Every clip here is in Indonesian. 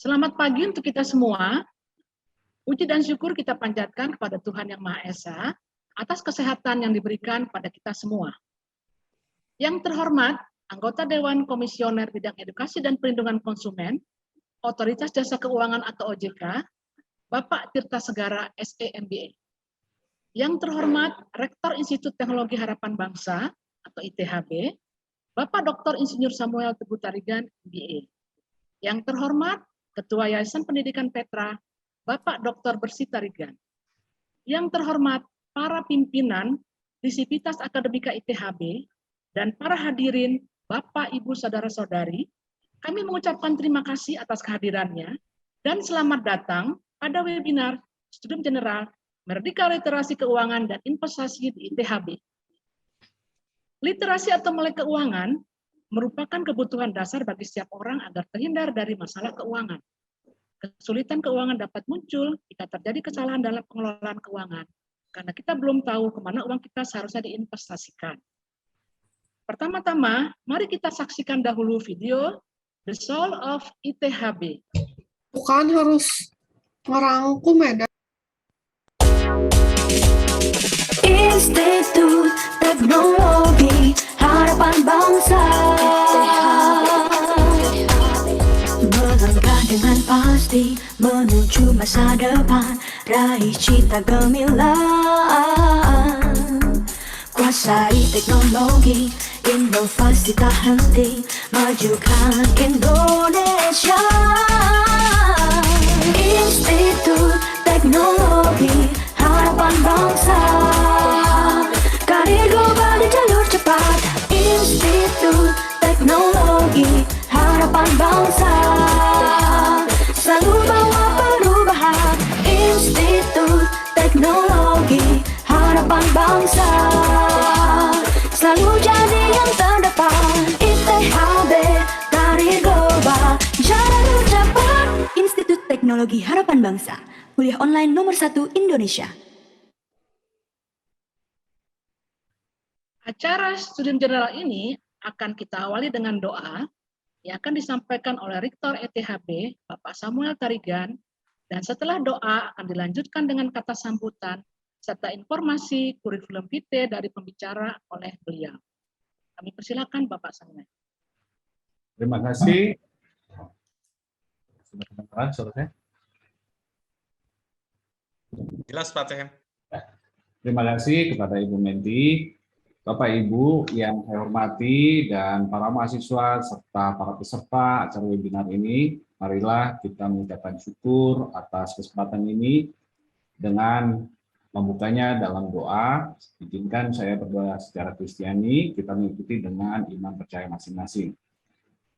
Selamat pagi untuk kita semua. Puji dan syukur kita panjatkan kepada Tuhan Yang Maha Esa atas kesehatan yang diberikan pada kita semua. Yang terhormat, anggota Dewan Komisioner Bidang Edukasi dan Perlindungan Konsumen, Otoritas Jasa Keuangan atau OJK, Bapak Tirta Segara, SE MBA. Yang terhormat, Rektor Institut Teknologi Harapan Bangsa atau ITHB, Bapak Dr. Insinyur Samuel Teguh Tarigan, MBA. Yang terhormat, Ketua Yayasan Pendidikan Petra, Bapak Dr. Bersih Tarigan. Yang terhormat, para pimpinan di Sivitas Akademika ITHB, dan para hadirin, Bapak, Ibu, Saudara-saudari, kami mengucapkan terima kasih atas kehadirannya, dan selamat datang pada webinar Studium General Merdeka Literasi Keuangan dan Investasi di ITHB. Literasi atau melek keuangan merupakan kebutuhan dasar bagi setiap orang agar terhindar dari masalah keuangan. Kesulitan keuangan dapat muncul jika terjadi kesalahan dalam pengelolaan keuangan, karena kita belum tahu kemana uang kita seharusnya diinvestasikan. Pertama-tama, mari kita saksikan dahulu video The Soul of ITHB. Bukan harus ngerangkum ya. Institut Teknologi Harapan Bangsa melangkah dengan pasti menuju masa depan, raih cita gemilang. Kuasai teknologi, inovasi tak henti, majukan Indonesia. Institut Teknologi Harapan Bangsa, karir global di jalur cepat. Institut Teknologi Harapan Bangsa, selalu bawa perubahan. Institut Teknologi Harapan Bangsa, selalu jadi yang terdepan. ITHB, karir global, jalur cepat. Institut Teknologi Harapan Bangsa, kuliah online nomor 1 Indonesia. Acara Studium General ini akan kita awali dengan doa yang akan disampaikan oleh Rektor ITHB, Bapak Samuel Tarigan, dan setelah doa akan dilanjutkan dengan kata sambutan serta informasi kurikulum vitae dari pembicara oleh beliau. Kami persilakan Bapak Samuel. Terima kasih. Sudah kedengaran suaranya? Jelas Pak Tehem. Terima kasih kepada Ibu Menti, Bapak Ibu yang saya hormati, dan para mahasiswa serta para peserta acara webinar ini. Marilah kita mengucapkan syukur atas kesempatan ini dengan membukanya dalam doa. Izinkan saya berdoa secara Kristiani, kita mengikuti dengan iman percaya masing-masing.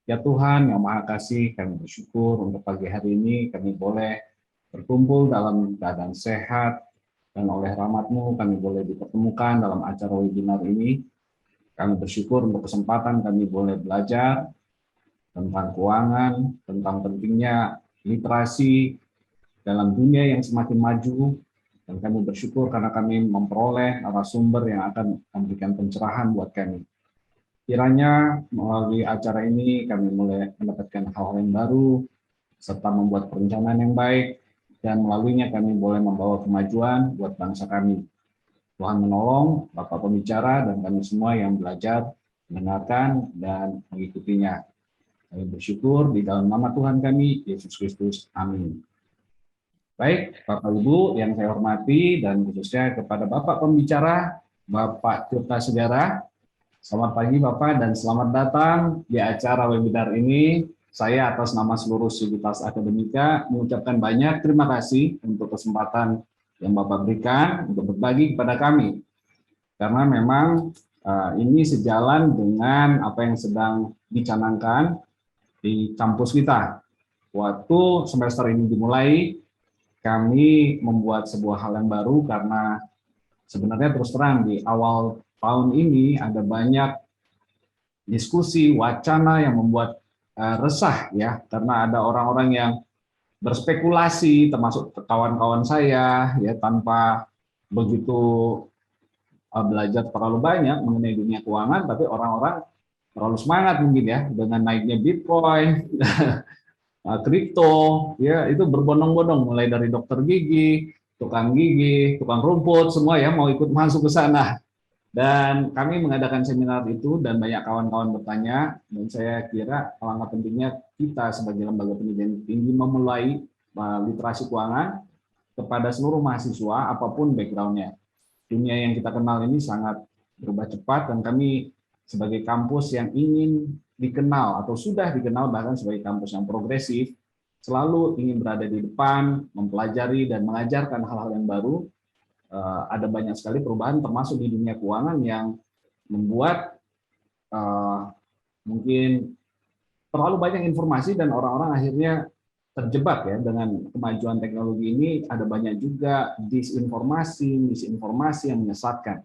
Ya Tuhan yang Maha Kasih, kami bersyukur untuk pagi hari ini kami boleh berkumpul dalam keadaan sehat, dan oleh rahmat-Mu kami boleh dipertemukan dalam acara webinar ini. Kami bersyukur untuk kesempatan kami boleh belajar tentang keuangan, tentang pentingnya literasi dalam dunia yang semakin maju, dan kami bersyukur karena kami memperoleh narasumber yang akan memberikan pencerahan buat kami. Kiranya melalui acara ini kami mulai mendapatkan hal-hal yang baru, serta membuat perencanaan yang baik, dan melaluinya kami boleh membawa kemajuan buat bangsa kami. Tuhan menolong Bapak pembicara dan kami semua yang belajar, mendengarkan, dan mengikutinya. Kami bersyukur di dalam nama Tuhan kami, Yesus Kristus. Amin. Baik, Bapak Ibu yang saya hormati, dan khususnya kepada Bapak pembicara, Bapak Tirta Segara. Selamat pagi Bapak, dan selamat datang di acara webinar ini. Saya atas nama seluruh Sivitas Akademika mengucapkan banyak terima kasih untuk kesempatan yang Bapak berikan untuk berbagi kepada kami. Karena memang ini sejalan dengan apa yang sedang dicanangkan di kampus kita. Waktu semester ini dimulai, kami membuat sebuah hal yang baru karena sebenarnya terus terang di awal tahun ini ada banyak diskusi, wacana yang membuat resah ya, karena ada orang-orang yang berspekulasi, termasuk kawan-kawan saya ya, tanpa begitu belajar terlalu banyak mengenai dunia keuangan, tapi orang-orang terlalu semangat mungkin ya dengan naiknya Bitcoin kripto, ya itu berbondong-bondong mulai dari dokter gigi, tukang rumput, semua ya mau ikut masuk ke sana. Dan kami mengadakan seminar itu dan banyak kawan-kawan bertanya, dan saya kira alangkah pentingnya kita sebagai lembaga pendidikan tinggi memulai literasi keuangan kepada seluruh mahasiswa apapun background-nya. Dunia yang kita kenal ini sangat berubah cepat dan kami sebagai kampus yang ingin dikenal atau sudah dikenal bahkan sebagai kampus yang progresif, selalu ingin berada di depan, mempelajari dan mengajarkan hal-hal yang baru. Ada banyak sekali perubahan termasuk di dunia keuangan yang membuat mungkin terlalu banyak informasi dan orang-orang akhirnya terjebak ya dengan kemajuan teknologi ini. Ada banyak juga misinformasi yang menyesatkan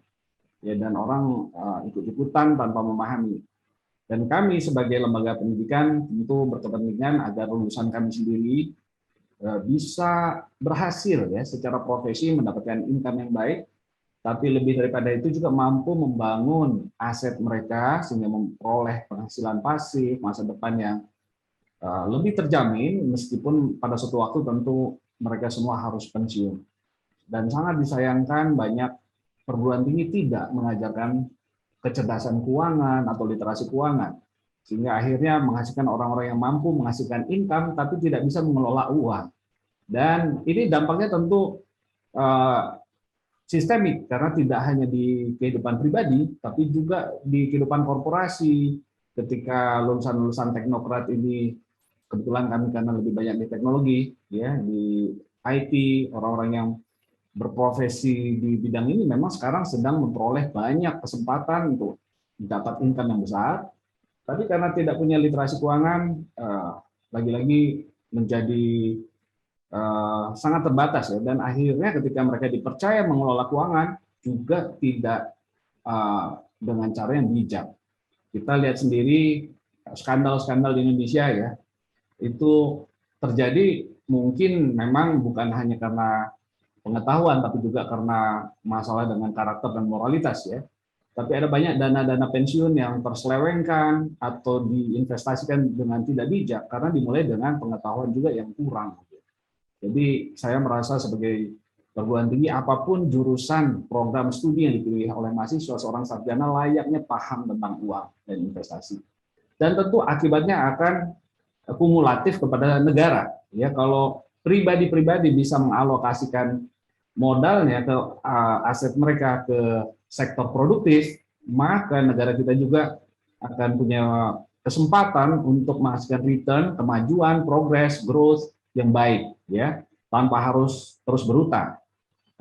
ya, dan orang ikut-ikutan tanpa memahami. Dan kami sebagai lembaga pendidikan tentu berkepentingan agar lulusan kami sendiri bisa berhasil ya secara profesi mendapatkan income yang baik, tapi lebih daripada itu juga mampu membangun aset mereka sehingga memperoleh penghasilan pasif masa depan yang lebih terjamin, meskipun pada suatu waktu tentu mereka semua harus pensiun. Dan sangat disayangkan banyak perguruan tinggi tidak mengajarkan kecerdasan keuangan atau literasi keuangan, sehingga akhirnya menghasilkan orang-orang yang mampu menghasilkan income tapi tidak bisa mengelola uang. Dan ini dampaknya tentu sistemik, karena tidak hanya di kehidupan pribadi tapi juga di kehidupan korporasi. Ketika lulusan-lulusan teknokrat ini, kebetulan kami karena lebih banyak di teknologi ya, di IT, orang-orang yang berprofesi di bidang ini memang sekarang sedang memperoleh banyak kesempatan untuk dapat income yang besar, tapi karena tidak punya literasi keuangan, lagi-lagi menjadi sangat terbatas ya, dan akhirnya ketika mereka dipercaya mengelola keuangan juga tidak dengan cara yang bijak. Kita lihat sendiri skandal-skandal di Indonesia ya, itu terjadi mungkin memang bukan hanya karena pengetahuan, tapi juga karena masalah dengan karakter dan moralitas ya. Tapi ada banyak dana-dana pensiun yang terselewengkan atau diinvestasikan dengan tidak bijak karena dimulai dengan pengetahuan juga yang kurang. Jadi saya merasa sebagai perguruan tinggi, apapun jurusan program studi yang dipilih oleh mahasiswa, seorang sarjana layaknya paham tentang uang dan investasi. Dan tentu akibatnya akan kumulatif kepada negara. Ya, kalau pribadi-pribadi bisa mengalokasikan modalnya ke aset mereka ke sektor produktif, maka negara kita juga akan punya kesempatan untuk menghasilkan return, kemajuan, progress, growth yang baik, ya, tanpa harus terus berutang.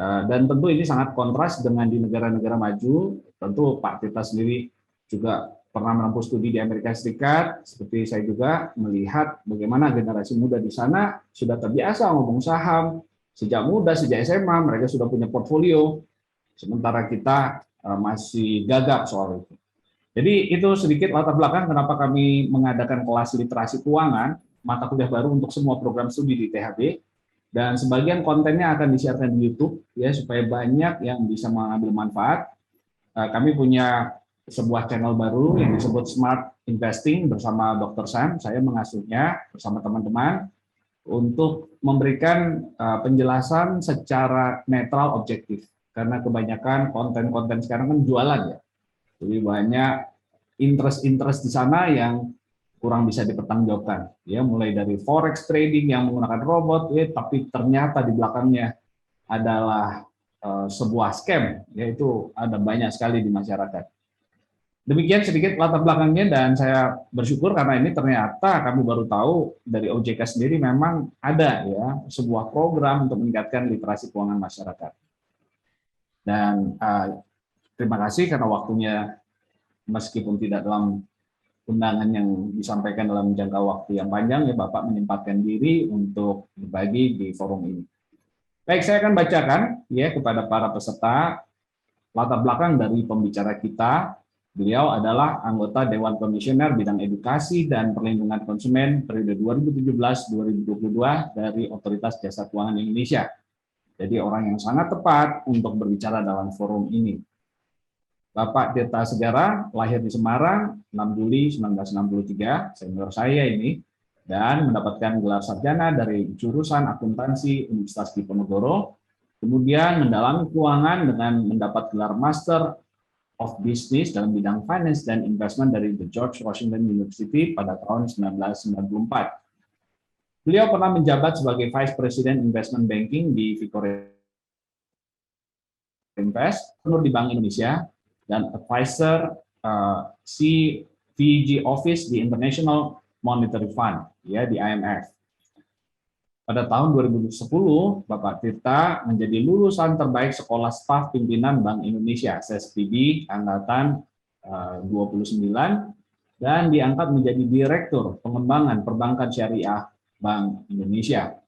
Dan tentu ini sangat kontras dengan di negara-negara maju. Tentu Pak Tirta sendiri juga pernah menempuh studi di Amerika Serikat, seperti saya juga melihat bagaimana generasi muda di sana sudah terbiasa ngomong saham, sejak muda, sejak SMA, mereka sudah punya portfolio, sementara kita masih gagap soal itu. Jadi itu sedikit latar belakang kenapa kami mengadakan kelas literasi keuangan, mata kuliah baru untuk semua program studi di THB, dan sebagian kontennya akan disiarkan di YouTube, ya, supaya banyak yang bisa mengambil manfaat. Kami punya sebuah channel baru yang disebut Smart Investing bersama Dr. Sam, saya mengasuhnya bersama teman-teman, untuk memberikan penjelasan secara netral objektif, karena kebanyakan konten-konten sekarang kan jualan ya, jadi banyak interest di sana yang kurang bisa dipertanggungjawabkan ya, mulai dari forex trading yang menggunakan robot ya, tapi ternyata di belakangnya adalah sebuah scam, yaitu ada banyak sekali di masyarakat. Demikian sedikit latar belakangnya, dan saya bersyukur karena ini ternyata kami baru tahu dari OJK sendiri memang ada ya sebuah program untuk meningkatkan literasi keuangan masyarakat. Dan terima kasih karena waktunya, meskipun tidak dalam undangan yang disampaikan dalam jangka waktu yang panjang, ya Bapak menyempatkan diri untuk berbagi di forum ini. Baik, saya akan bacakan ya kepada para peserta latar belakang dari pembicara kita. Beliau adalah anggota Dewan Komisioner Bidang Edukasi dan Perlindungan Konsumen periode 2017-2022 dari Otoritas Jasa Keuangan Indonesia. Jadi orang yang sangat tepat untuk berbicara dalam forum ini. Bapak Tirta Segara lahir di Semarang 6 Juli 1963, senior saya ini, dan mendapatkan gelar sarjana dari jurusan akuntansi Universitas Diponegoro, kemudian mendalami keuangan dengan mendapat gelar Master of Business dalam bidang Finance dan Investment dari The George Washington University pada tahun 1994. Beliau pernah menjabat sebagai Vice President Investment Banking di Victoria Invest, Gubernur di Bank Indonesia, dan Advisor CVG Office di International Monetary Fund, ya, di IMF. Pada tahun 2010, Bapak Tirta menjadi lulusan terbaik Sekolah Staf Pimpinan Bank Indonesia, SSPB, Angkatan 29, dan diangkat menjadi Direktur Pengembangan Perbankan Syariah Bank Indonesia.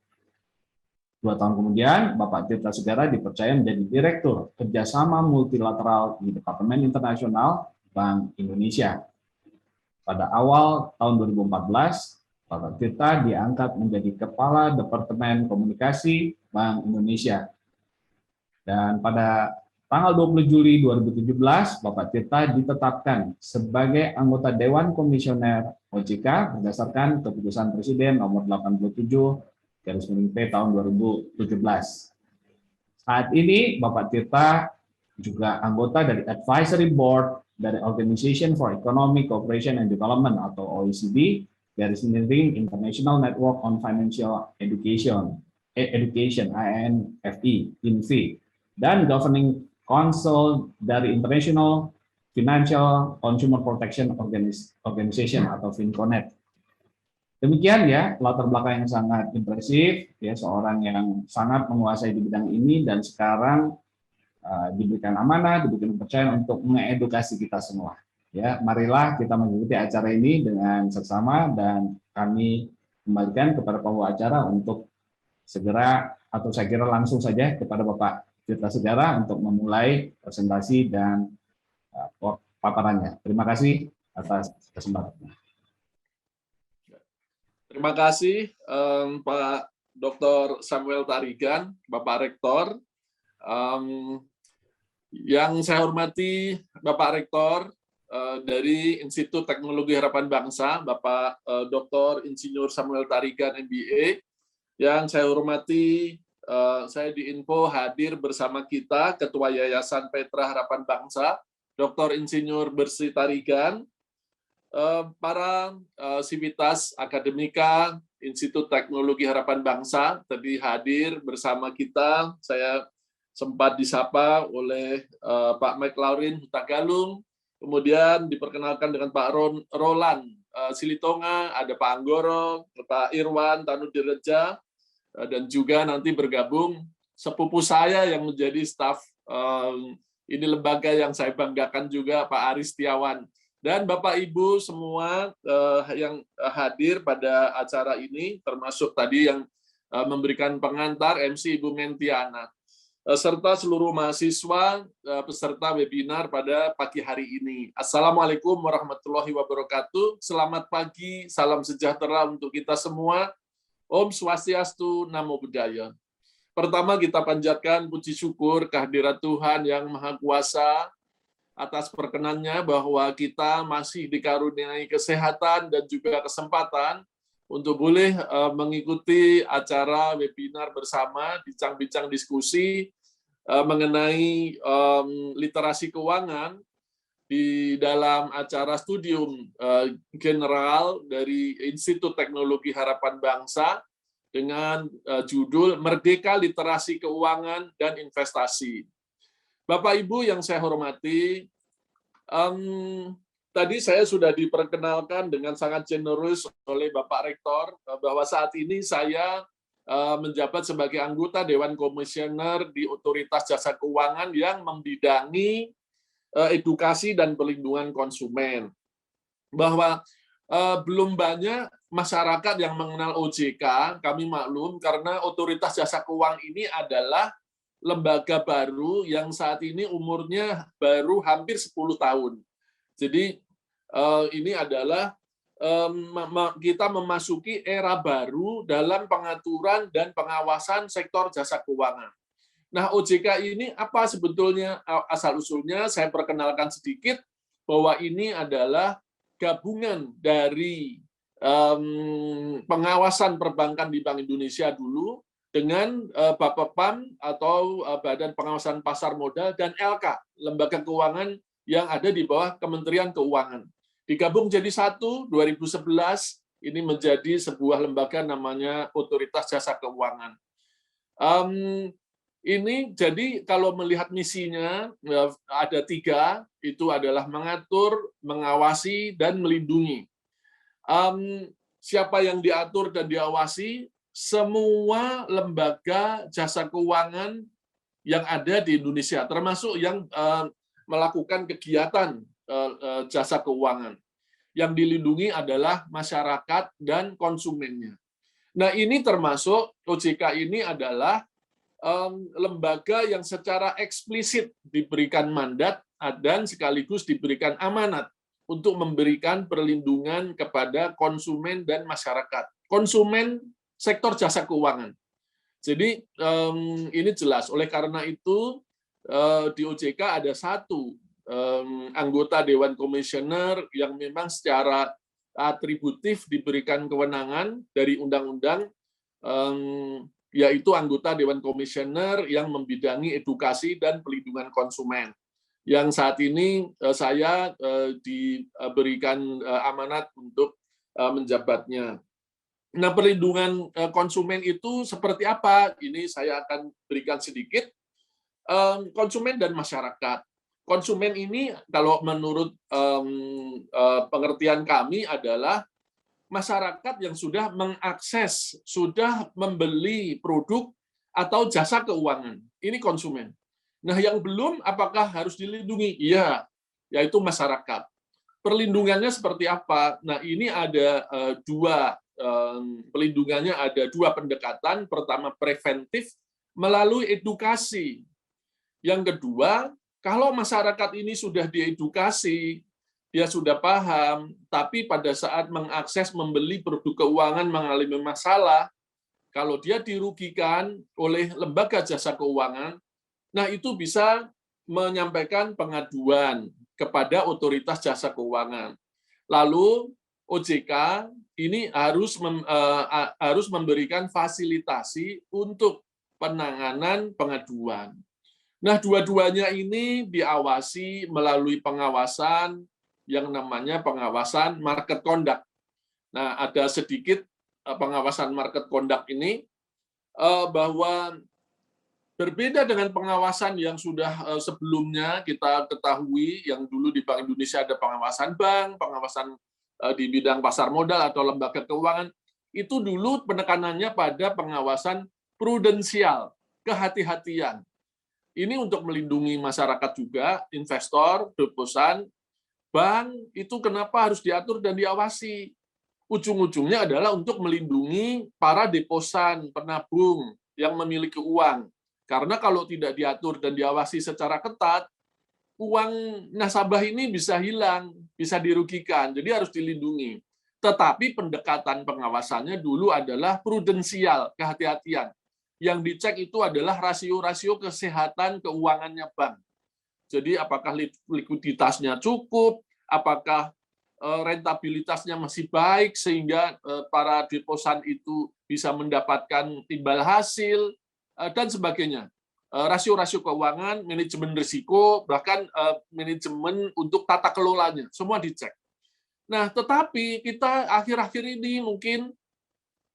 2 tahun kemudian, Bapak Tirta Segara dipercaya menjadi Direktur Kerjasama Multilateral di Departemen Internasional Bank Indonesia. Pada awal tahun 2014, Bapak Tirta diangkat menjadi Kepala Departemen Komunikasi Bank Indonesia. Dan pada tanggal 20 Juli 2017, Bapak Tirta ditetapkan sebagai anggota Dewan Komisioner OJK berdasarkan Keputusan Presiden nomor 87/P tahun 2017. Saat ini Bapak Tirta juga anggota dari Advisory Board dari Organization for Economic Cooperation and Development atau OECD, garis miring International Network on Financial Education, INFI, dan Governing Council dari International Financial Consumer Protection Organization atau FinConnect. Demikian ya, latar belakang yang sangat impresif, ya, seorang yang sangat menguasai di bidang ini dan sekarang diberikan amanah, diberikan kepercayaan untuk mengedukasi kita semua. Ya, marilah kita mengikuti acara ini dengan seksama dan kami kembalikan kepada pembawa acara untuk segera atau saya kira langsung saja kepada Bapak Tirta Segara untuk memulai presentasi dan paparannya. Terima kasih atas kesempatannya. Terima kasih Pak Dr. Samuel Tarigan, Bapak Rektor. Yang saya hormati Bapak Rektor dari Institut Teknologi Harapan Bangsa, Bapak Dr. Insinyur Samuel Tarigan, MBA. Yang saya hormati, saya diinfo hadir bersama kita Ketua Yayasan Petra Harapan Bangsa, Dr. Insinyur Bersih Tarigan, para sivitas akademika Institut Teknologi Harapan Bangsa tadi hadir bersama kita. Saya sempat disapa oleh Pak Mike Laurin Hutagalung, kemudian diperkenalkan dengan Pak Roland Silitonga, ada Pak Anggoro, Pak Irwan Tanudireja, dan juga nanti bergabung sepupu saya yang menjadi staf ini lembaga yang saya banggakan juga, Pak Aris Setiawan. Dan Bapak Ibu semua yang hadir pada acara ini, termasuk tadi yang memberikan pengantar MC Ibu Mentiana, serta seluruh mahasiswa peserta webinar pada pagi hari ini. Assalamualaikum warahmatullahi wabarakatuh. Selamat pagi, salam sejahtera untuk kita semua. Om Swastiastu, Namo Buddhaya. Pertama kita panjatkan puji syukur kehadirat Tuhan yang Maha Kuasa atas perkenannya bahwa kita masih dikaruniai kesehatan dan juga kesempatan untuk boleh mengikuti acara webinar bersama, bincang-bincang diskusi mengenai literasi keuangan di dalam acara studium general dari Institut Teknologi Harapan Bangsa dengan judul Merdeka Literasi Keuangan dan Investasi. Bapak Ibu yang saya hormati, tadi saya sudah diperkenalkan dengan sangat generous oleh Bapak Rektor bahwa saat ini saya menjabat sebagai anggota Dewan Komisioner di Otoritas Jasa Keuangan yang membidangi edukasi dan perlindungan konsumen. Bahwa belum banyak masyarakat yang mengenal OJK, kami maklum karena Otoritas Jasa Keuangan ini adalah lembaga baru yang saat ini umurnya baru hampir 10 tahun. Jadi ini adalah kita memasuki era baru dalam pengaturan dan pengawasan sektor jasa keuangan. Nah, OJK ini apa sebetulnya asal-usulnya? Saya perkenalkan sedikit bahwa ini adalah gabungan dari pengawasan perbankan di Bank Indonesia dulu dengan Bapepam atau Badan Pengawasan Pasar Modal dan LK, lembaga keuangan yang ada di bawah Kementerian Keuangan. Digabung jadi satu, 2011 ini menjadi sebuah lembaga namanya Otoritas Jasa Keuangan. Ini jadi kalau melihat misinya ada 3, itu adalah mengatur, mengawasi, dan melindungi. Siapa yang diatur dan diawasi? Semua lembaga jasa keuangan yang ada di Indonesia, termasuk yang melakukan kegiatan jasa keuangan. Yang dilindungi adalah masyarakat dan konsumennya. Nah, ini termasuk OJK ini adalah lembaga yang secara eksplisit diberikan mandat dan sekaligus diberikan amanat untuk memberikan perlindungan kepada konsumen dan masyarakat. Konsumen sektor jasa keuangan. Jadi ini jelas. Oleh karena itu di OJK ada 1 anggota Dewan Komisioner yang memang secara atributif diberikan kewenangan dari undang-undang, yaitu anggota Dewan Komisioner yang membidangi edukasi dan pelindungan konsumen. Yang saat ini saya diberikan amanat untuk menjabatnya. Nah, perlindungan konsumen itu seperti apa? Ini saya akan berikan sedikit. Konsumen dan masyarakat. Konsumen ini kalau menurut pengertian kami adalah masyarakat yang sudah mengakses, sudah membeli produk atau jasa keuangan. Ini konsumen. Nah, yang belum apakah harus dilindungi? Iya, yaitu masyarakat. Perlindungannya seperti apa? Nah, ini ada 2 pelindungannya, ada 2 pendekatan. Pertama, preventif melalui edukasi. Yang kedua, kalau masyarakat ini sudah diedukasi, dia sudah paham, tapi pada saat mengakses membeli produk keuangan mengalami masalah, kalau dia dirugikan oleh lembaga jasa keuangan, nah itu bisa menyampaikan pengaduan kepada otoritas jasa keuangan. Lalu OJK ini harus memberikan fasilitasi untuk penanganan pengaduan. Nah, dua-duanya ini diawasi melalui pengawasan yang namanya pengawasan market conduct. Nah, ada sedikit pengawasan market conduct ini bahwa berbeda dengan pengawasan yang sudah sebelumnya kita ketahui, yang dulu di Bank Indonesia ada pengawasan bank, pengawasan di bidang pasar modal atau lembaga keuangan, itu dulu penekanannya pada pengawasan prudensial, kehati-hatian. Ini untuk melindungi masyarakat juga, investor, deposan, bank, itu kenapa harus diatur dan diawasi? Ujung-ujungnya adalah untuk melindungi para deposan, penabung yang memiliki uang. Karena kalau tidak diatur dan diawasi secara ketat, uang nasabah ini bisa hilang, bisa dirugikan, jadi harus dilindungi. Tetapi pendekatan pengawasannya dulu adalah prudensial, kehati-hatian. Yang dicek itu adalah rasio-rasio kesehatan keuangannya bank. Jadi apakah likuiditasnya cukup, apakah rentabilitasnya masih baik sehingga para deposan itu bisa mendapatkan timbal hasil, dan sebagainya. Rasio-rasio keuangan, manajemen risiko, bahkan manajemen untuk tata kelolanya, semua dicek. Nah, tetapi kita akhir-akhir ini mungkin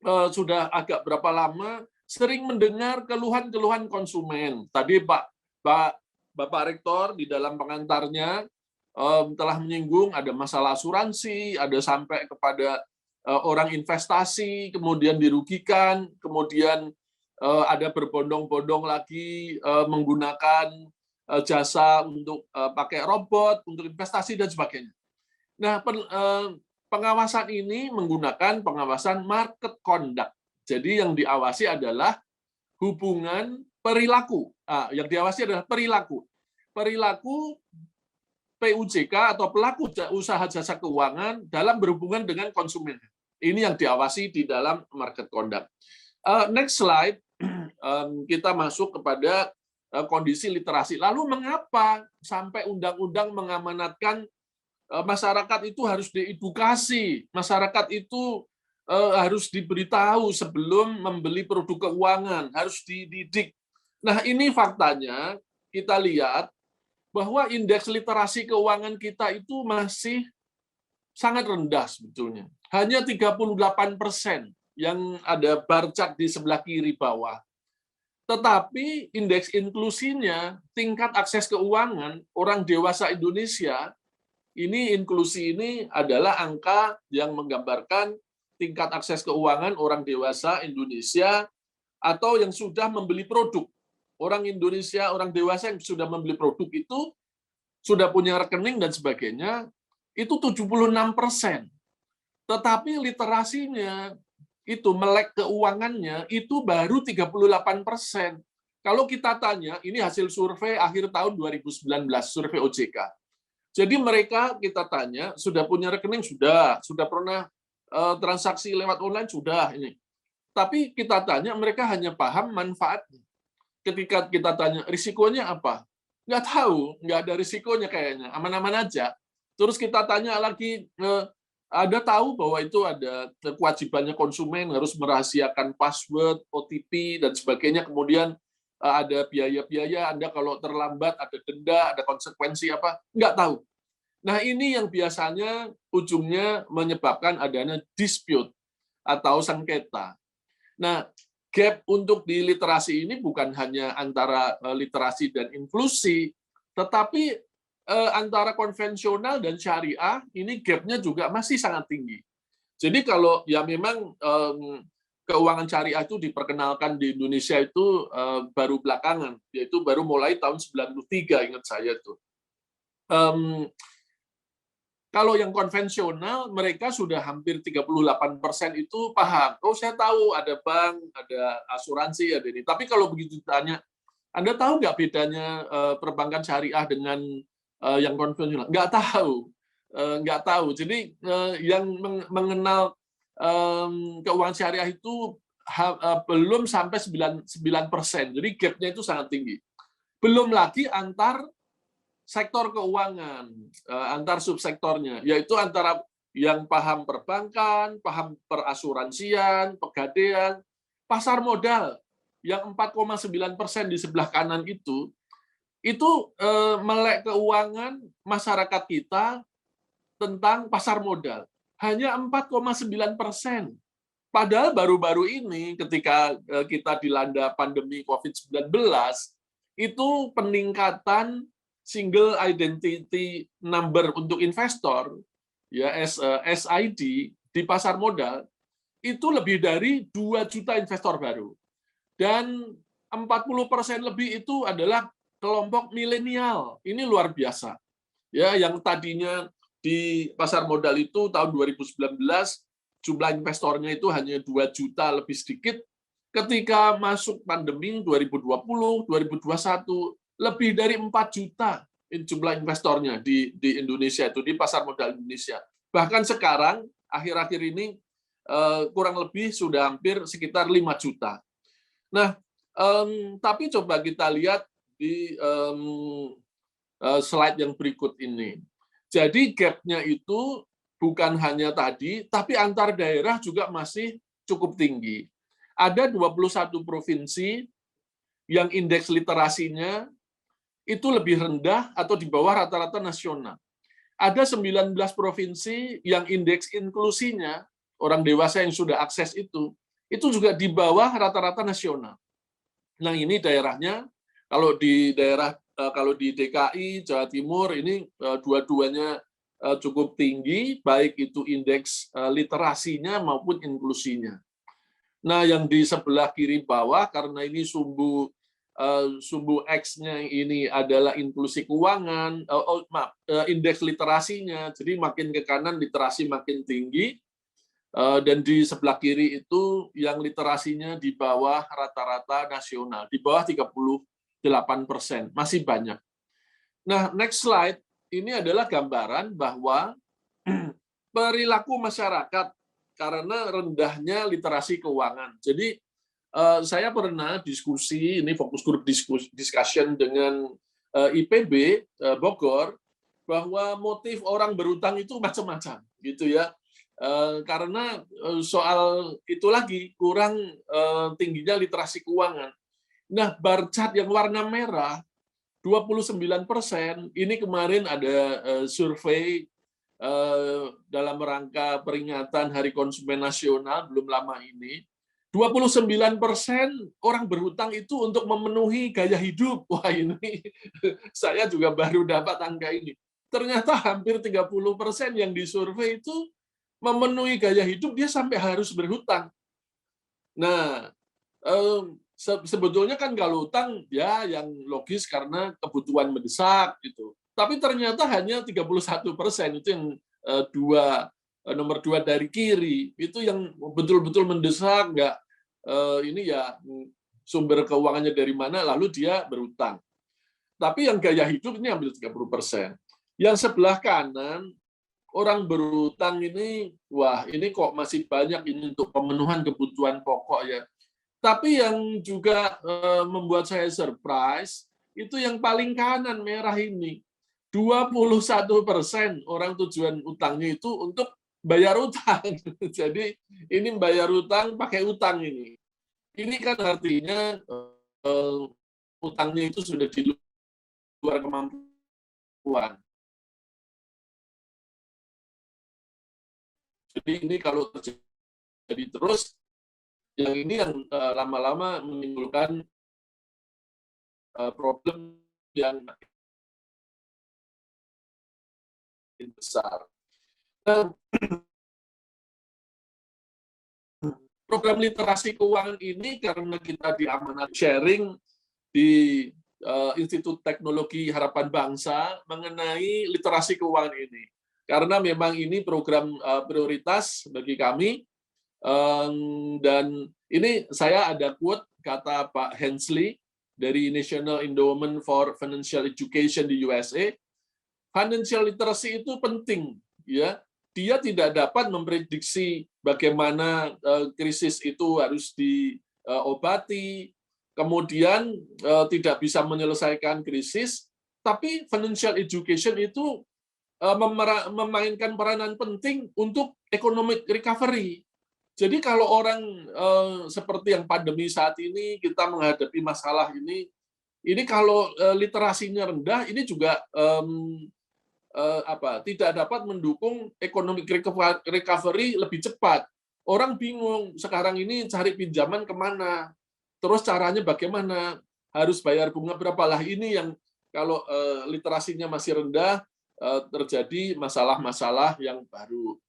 sudah agak berapa lama sering mendengar keluhan-keluhan konsumen. Tadi Bapak Rektor di dalam pengantarnya telah menyinggung ada masalah asuransi, ada sampai kepada orang investasi, kemudian dirugikan, kemudian ada berbondong-bondong lagi menggunakan jasa untuk pakai robot, untuk investasi, dan sebagainya. Nah, pengawasan ini menggunakan pengawasan market conduct. Jadi yang diawasi adalah hubungan perilaku. Yang diawasi adalah perilaku. Perilaku PUJK atau pelaku usaha jasa keuangan dalam berhubungan dengan konsumen. Ini yang diawasi di dalam market conduct. Next slide, kita masuk kepada kondisi literasi. Lalu mengapa sampai undang-undang mengamanatkan masyarakat itu harus diedukasi, masyarakat itu harus diberitahu sebelum membeli produk keuangan, harus dididik. Nah, ini faktanya kita lihat bahwa indeks literasi keuangan kita itu masih sangat rendah sebetulnya. Hanya 38% yang ada bar chart di sebelah kiri bawah. Tetapi indeks inklusinya, tingkat akses keuangan orang dewasa Indonesia, ini inklusi ini adalah angka yang menggambarkan tingkat akses keuangan orang dewasa Indonesia atau yang sudah membeli produk. Orang Indonesia, orang dewasa yang sudah membeli produk itu, sudah punya rekening dan sebagainya, itu 76%. Tetapi literasinya, itu melek keuangannya, itu baru 38%. Kalau kita tanya, ini hasil survei akhir tahun 2019, survei OJK. Jadi mereka kita tanya, sudah punya rekening? Sudah pernah transaksi lewat online? Sudah. Ini. Tapi kita tanya, mereka hanya paham manfaatnya. Ketika kita tanya, risikonya apa? Nggak tahu, nggak ada risikonya kayaknya, aman-aman aja. Terus kita tanya lagi, ada tahu bahwa itu ada kewajibannya konsumen harus merahasiakan password, OTP, dan sebagainya. Kemudian ada biaya-biaya, Anda kalau terlambat ada denda, ada konsekuensi apa? Nggak tahu. Nah, ini yang biasanya ujungnya menyebabkan adanya dispute atau sengketa. Nah, gap untuk di literasi ini bukan hanya antara literasi dan inklusi, tetapi antara konvensional dan syariah, ini gap-nya juga masih sangat tinggi. Jadi kalau ya memang keuangan syariah itu diperkenalkan di Indonesia itu baru belakangan, yaitu baru mulai tahun 93, ingat saya itu. Kalau yang konvensional, mereka sudah hampir 38% itu paham. Oh, saya tahu ada bank, ada asuransi, ada ini. Tapi kalau begitu ditanya, Anda tahu nggak bedanya perbankan syariah dengan yang konvensional? Nggak tahu. Nggak tahu. Jadi yang mengenal keuangan syariah itu belum sampai 9%. Jadi gap-nya itu sangat tinggi. Belum lagi antar sektor keuangan, antar subsektornya, yaitu antara yang paham perbankan, paham perasuransian, pegadaian, pasar modal, yang 4,9% di sebelah kanan itu melek keuangan masyarakat kita tentang pasar modal. Hanya 4,9%. Padahal baru-baru ini ketika kita dilanda pandemi COVID-19, itu peningkatan single identity number untuk investor, ya SID di pasar modal itu lebih dari 2 juta investor baru, dan 40% lebih itu adalah kelompok milenial. Ini luar biasa, ya, yang tadinya di pasar modal itu tahun 2019 jumlah investornya itu hanya 2 juta lebih sedikit. Ketika masuk pandemi 2020, 2021 lebih dari 4 juta jumlah investornya di Indonesia itu, di pasar modal Indonesia. Bahkan sekarang, akhir-akhir ini, kurang lebih sudah hampir sekitar 5 juta. Nah, tapi coba kita lihat di slide yang berikut ini. Jadi gap-nya itu bukan hanya tadi, tapi antar daerah juga masih cukup tinggi. Ada 21 provinsi yang indeks literasinya itu lebih rendah atau di bawah rata-rata nasional. Ada 19 provinsi yang indeks inklusinya, orang dewasa yang sudah akses itu juga di bawah rata-rata nasional. Nah, ini daerahnya, kalau di DKI, Jawa Timur, ini dua-duanya cukup tinggi, baik itu indeks literasinya maupun inklusinya. Nah, yang di sebelah kiri bawah, karena ini sumbu X-nya ini adalah inklusi keuangan, indeks literasinya, jadi makin ke kanan literasi makin tinggi, dan di sebelah kiri itu yang literasinya di bawah rata-rata nasional, di bawah 38%, masih banyak. Nah, next slide, ini adalah gambaran bahwa perilaku masyarakat karena rendahnya literasi keuangan. Jadi, saya pernah diskusi, ini fokus group discussion dengan IPB Bogor, bahwa motif orang berutang itu macam-macam, gitu ya. Karena soal itu lagi kurang tingginya literasi keuangan. Nah, bar chart yang warna merah 29%, ini kemarin ada survei dalam rangka peringatan Hari Konsumen Nasional belum lama ini. 29% orang berhutang itu untuk memenuhi gaya hidup. Wah, ini saya juga baru dapat angka ini. Ternyata hampir 30% yang disurvei itu memenuhi gaya hidup, dia sampai harus berhutang. Nah, sebetulnya kan kalau hutang ya yang logis karena kebutuhan mendesak gitu. Tapi ternyata hanya 31%, itu yang nomor 2 dari kiri, itu yang betul-betul mendesak, nggak ini ya sumber keuangannya dari mana, lalu dia berhutang. Tapi yang gaya hidup ini ambil 30%. Yang sebelah kanan, orang berhutang ini, wah ini kok masih banyak ini untuk pemenuhan kebutuhan pokok ya. Tapi yang juga membuat saya surprise, itu yang paling kanan merah ini. 21% orang tujuan utangnya itu untuk bayar utang. Jadi ini bayar utang pakai utang ini. Ini kan artinya utangnya itu sudah di luar kemampuan. Jadi ini kalau terjadi terus, yang ini yang lama-lama menimbulkan problem yang besar. Nah, program literasi keuangan ini karena kita diamanat sharing di Institut Teknologi Harapan Bangsa mengenai literasi keuangan ini. Karena memang ini program prioritas bagi kami, dan ini saya ada quote kata Pak Hensley dari National Endowment for Financial Education di USA, financial literacy itu penting, ya. Dia tidak dapat memprediksi bagaimana krisis itu harus diobati, kemudian tidak bisa menyelesaikan krisis, tapi financial education itu memainkan peranan penting untuk economic recovery. Jadi kalau orang seperti yang pandemi saat ini, kita menghadapi masalah ini kalau literasinya rendah, ini juga tidak dapat mendukung economic recovery lebih cepat. Orang bingung, sekarang ini cari pinjaman kemana, terus caranya bagaimana, harus bayar bunga berapa lah, ini yang kalau literasinya masih rendah, terjadi masalah-masalah yang baru.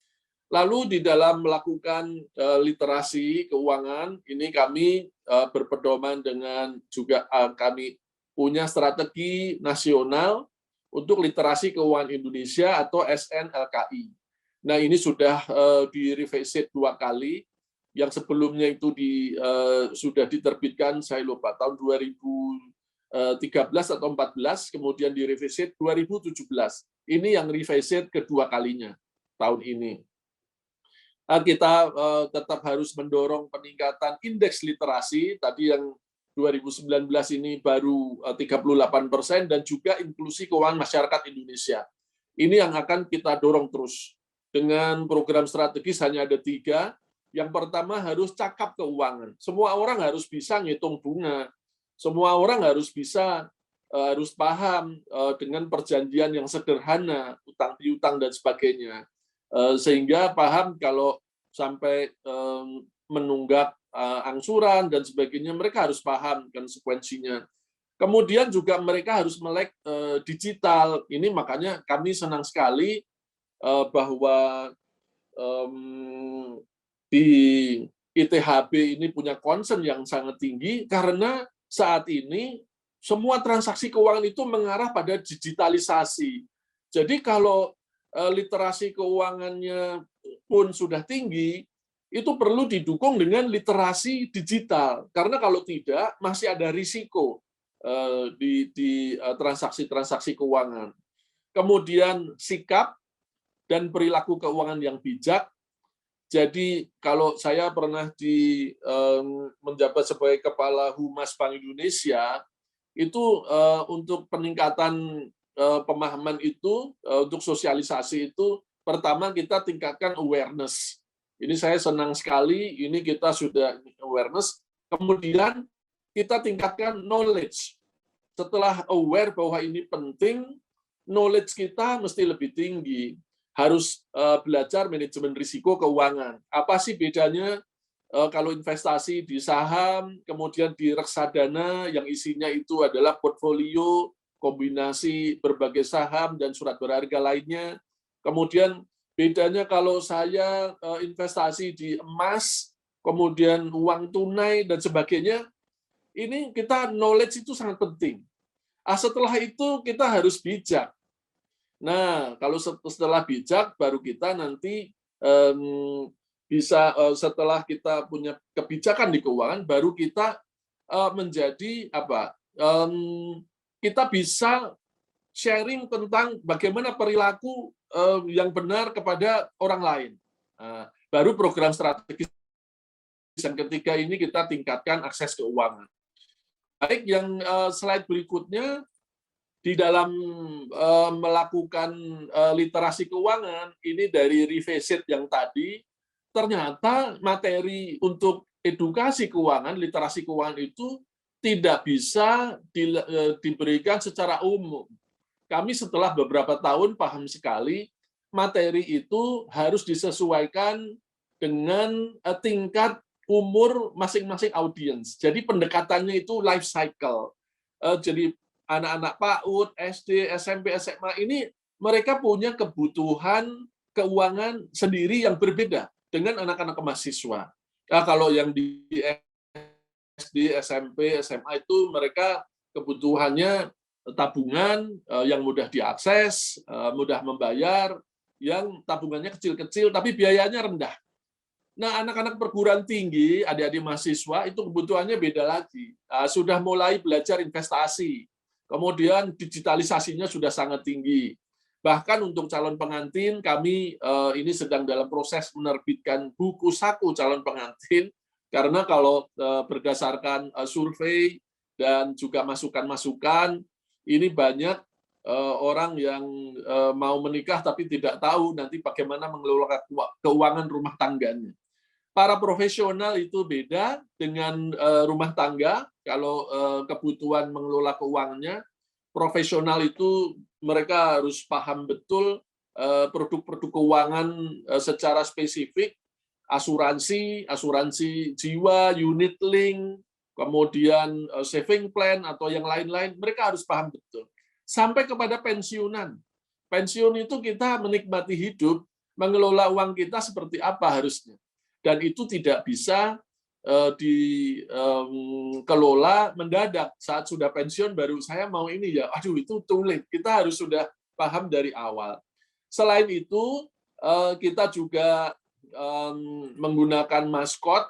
Lalu di dalam melakukan literasi keuangan, ini kami berpedoman dengan juga kami punya strategi nasional untuk literasi keuangan Indonesia atau SNLKI. Nah, ini sudah direvisit 2 kali. Yang sebelumnya itu sudah diterbitkan, saya lupa, tahun 2013 atau 14, kemudian direvisit 2017. Ini yang revisit kedua kalinya tahun ini. Kita tetap harus mendorong peningkatan indeks literasi, tadi yang 2019 ini baru 38%, dan juga inklusi keuangan masyarakat Indonesia. Ini yang akan kita dorong terus. Dengan program strategis hanya ada 3. Yang pertama harus cakap keuangan. Semua orang harus bisa ngitung bunga. Semua orang harus paham dengan perjanjian yang sederhana, utang piutang dan sebagainya, sehingga paham kalau sampai menunggak angsuran dan sebagainya, mereka harus paham konsekuensinya. Kemudian juga mereka harus melek digital. Ini makanya kami senang sekali bahwa di ITHB ini punya concern yang sangat tinggi, karena saat ini semua transaksi keuangan itu mengarah pada digitalisasi. Jadi kalau literasi keuangannya pun sudah tinggi, itu perlu didukung dengan literasi digital. Karena kalau tidak, masih ada risiko di transaksi-transaksi keuangan. Kemudian sikap dan perilaku keuangan yang bijak. Jadi kalau saya pernah menjabat sebagai Kepala Humas Bank Indonesia, itu untuk peningkatan pemahaman itu, untuk sosialisasi itu, pertama kita tingkatkan awareness. Ini saya senang sekali, ini kita sudah awareness, kemudian kita tingkatkan knowledge. Setelah aware bahwa ini penting, knowledge kita mesti lebih tinggi. Harus belajar manajemen risiko keuangan. Apa sih bedanya kalau investasi di saham, kemudian di reksadana yang isinya itu adalah portfolio, kombinasi berbagai saham dan surat berharga lainnya. Kemudian bedanya kalau saya investasi di emas, kemudian uang tunai dan sebagainya, ini kita knowledge itu sangat penting. Setelah itu kita harus bijak. Nah, kalau setelah bijak, baru kita nanti bisa, setelah kita punya kebijakan di keuangan, baru kita menjadi apa? Kita bisa sharing tentang bagaimana perilaku yang benar kepada orang lain. Baru program strategis yang ketiga ini kita tingkatkan akses keuangan. Baik, yang slide berikutnya, di dalam melakukan literasi keuangan, ini dari revisit yang tadi, ternyata materi untuk edukasi keuangan, literasi keuangan itu tidak bisa diberikan secara umum. Kami setelah beberapa tahun paham sekali, materi itu harus disesuaikan dengan tingkat umur masing-masing audiens. Jadi pendekatannya itu life cycle. Jadi anak-anak PAUD, SD, SMP, SMA ini mereka punya kebutuhan keuangan sendiri yang berbeda dengan anak-anak mahasiswa. Nah, kalau yang di SD, SMP, SMA itu mereka kebutuhannya tabungan yang mudah diakses, mudah membayar, yang tabungannya kecil-kecil tapi biayanya rendah. Nah, anak-anak perguruan tinggi, adik-adik mahasiswa itu kebutuhannya beda lagi. Sudah mulai belajar investasi. Kemudian digitalisasinya sudah sangat tinggi. Bahkan untuk calon pengantin, kami ini sedang dalam proses menerbitkan buku saku calon pengantin, karena kalau berdasarkan survei dan juga masukan-masukan, ini banyak orang yang mau menikah tapi tidak tahu nanti bagaimana mengelola keuangan rumah tangganya. Para profesional itu beda dengan rumah tangga. Kalau kebutuhan mengelola keuangannya, profesional itu mereka harus paham betul produk-produk keuangan secara spesifik, asuransi jiwa, unit link, kemudian saving plan atau yang lain-lain, mereka harus paham betul. Sampai kepada pensiunan. Pensiun itu kita menikmati hidup, mengelola uang kita seperti apa harusnya. Dan itu tidak bisa dikelola mendadak. Saat sudah pensiun baru saya mau ini ya, aduh itu too late. Kita harus sudah paham dari awal. Selain itu, kita juga menggunakan maskot.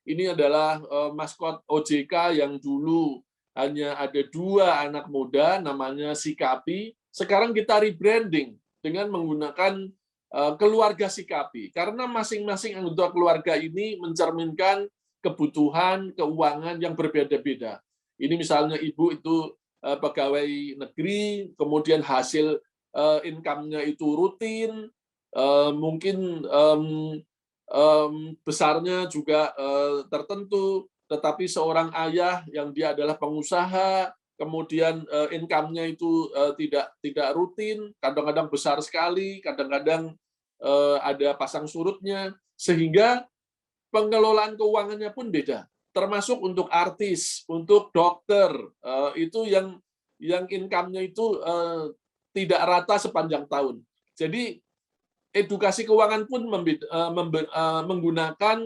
Ini adalah maskot OJK yang dulu hanya ada 2 anak muda, namanya Sikapi. Sekarang kita rebranding dengan menggunakan keluarga Sikapi. Karena masing-masing anggota keluarga ini mencerminkan kebutuhan keuangan yang berbeda-beda. Ini misalnya ibu itu pegawai negeri, kemudian hasil income-nya itu rutin, mungkin besarnya juga tertentu, tetapi seorang ayah yang dia adalah pengusaha, kemudian income-nya itu tidak rutin, kadang-kadang besar sekali, kadang-kadang ada pasang surutnya, sehingga pengelolaan keuangannya pun beda. Termasuk untuk artis, untuk dokter, itu yang income-nya itu tidak rata sepanjang tahun. Jadi edukasi keuangan pun menggunakan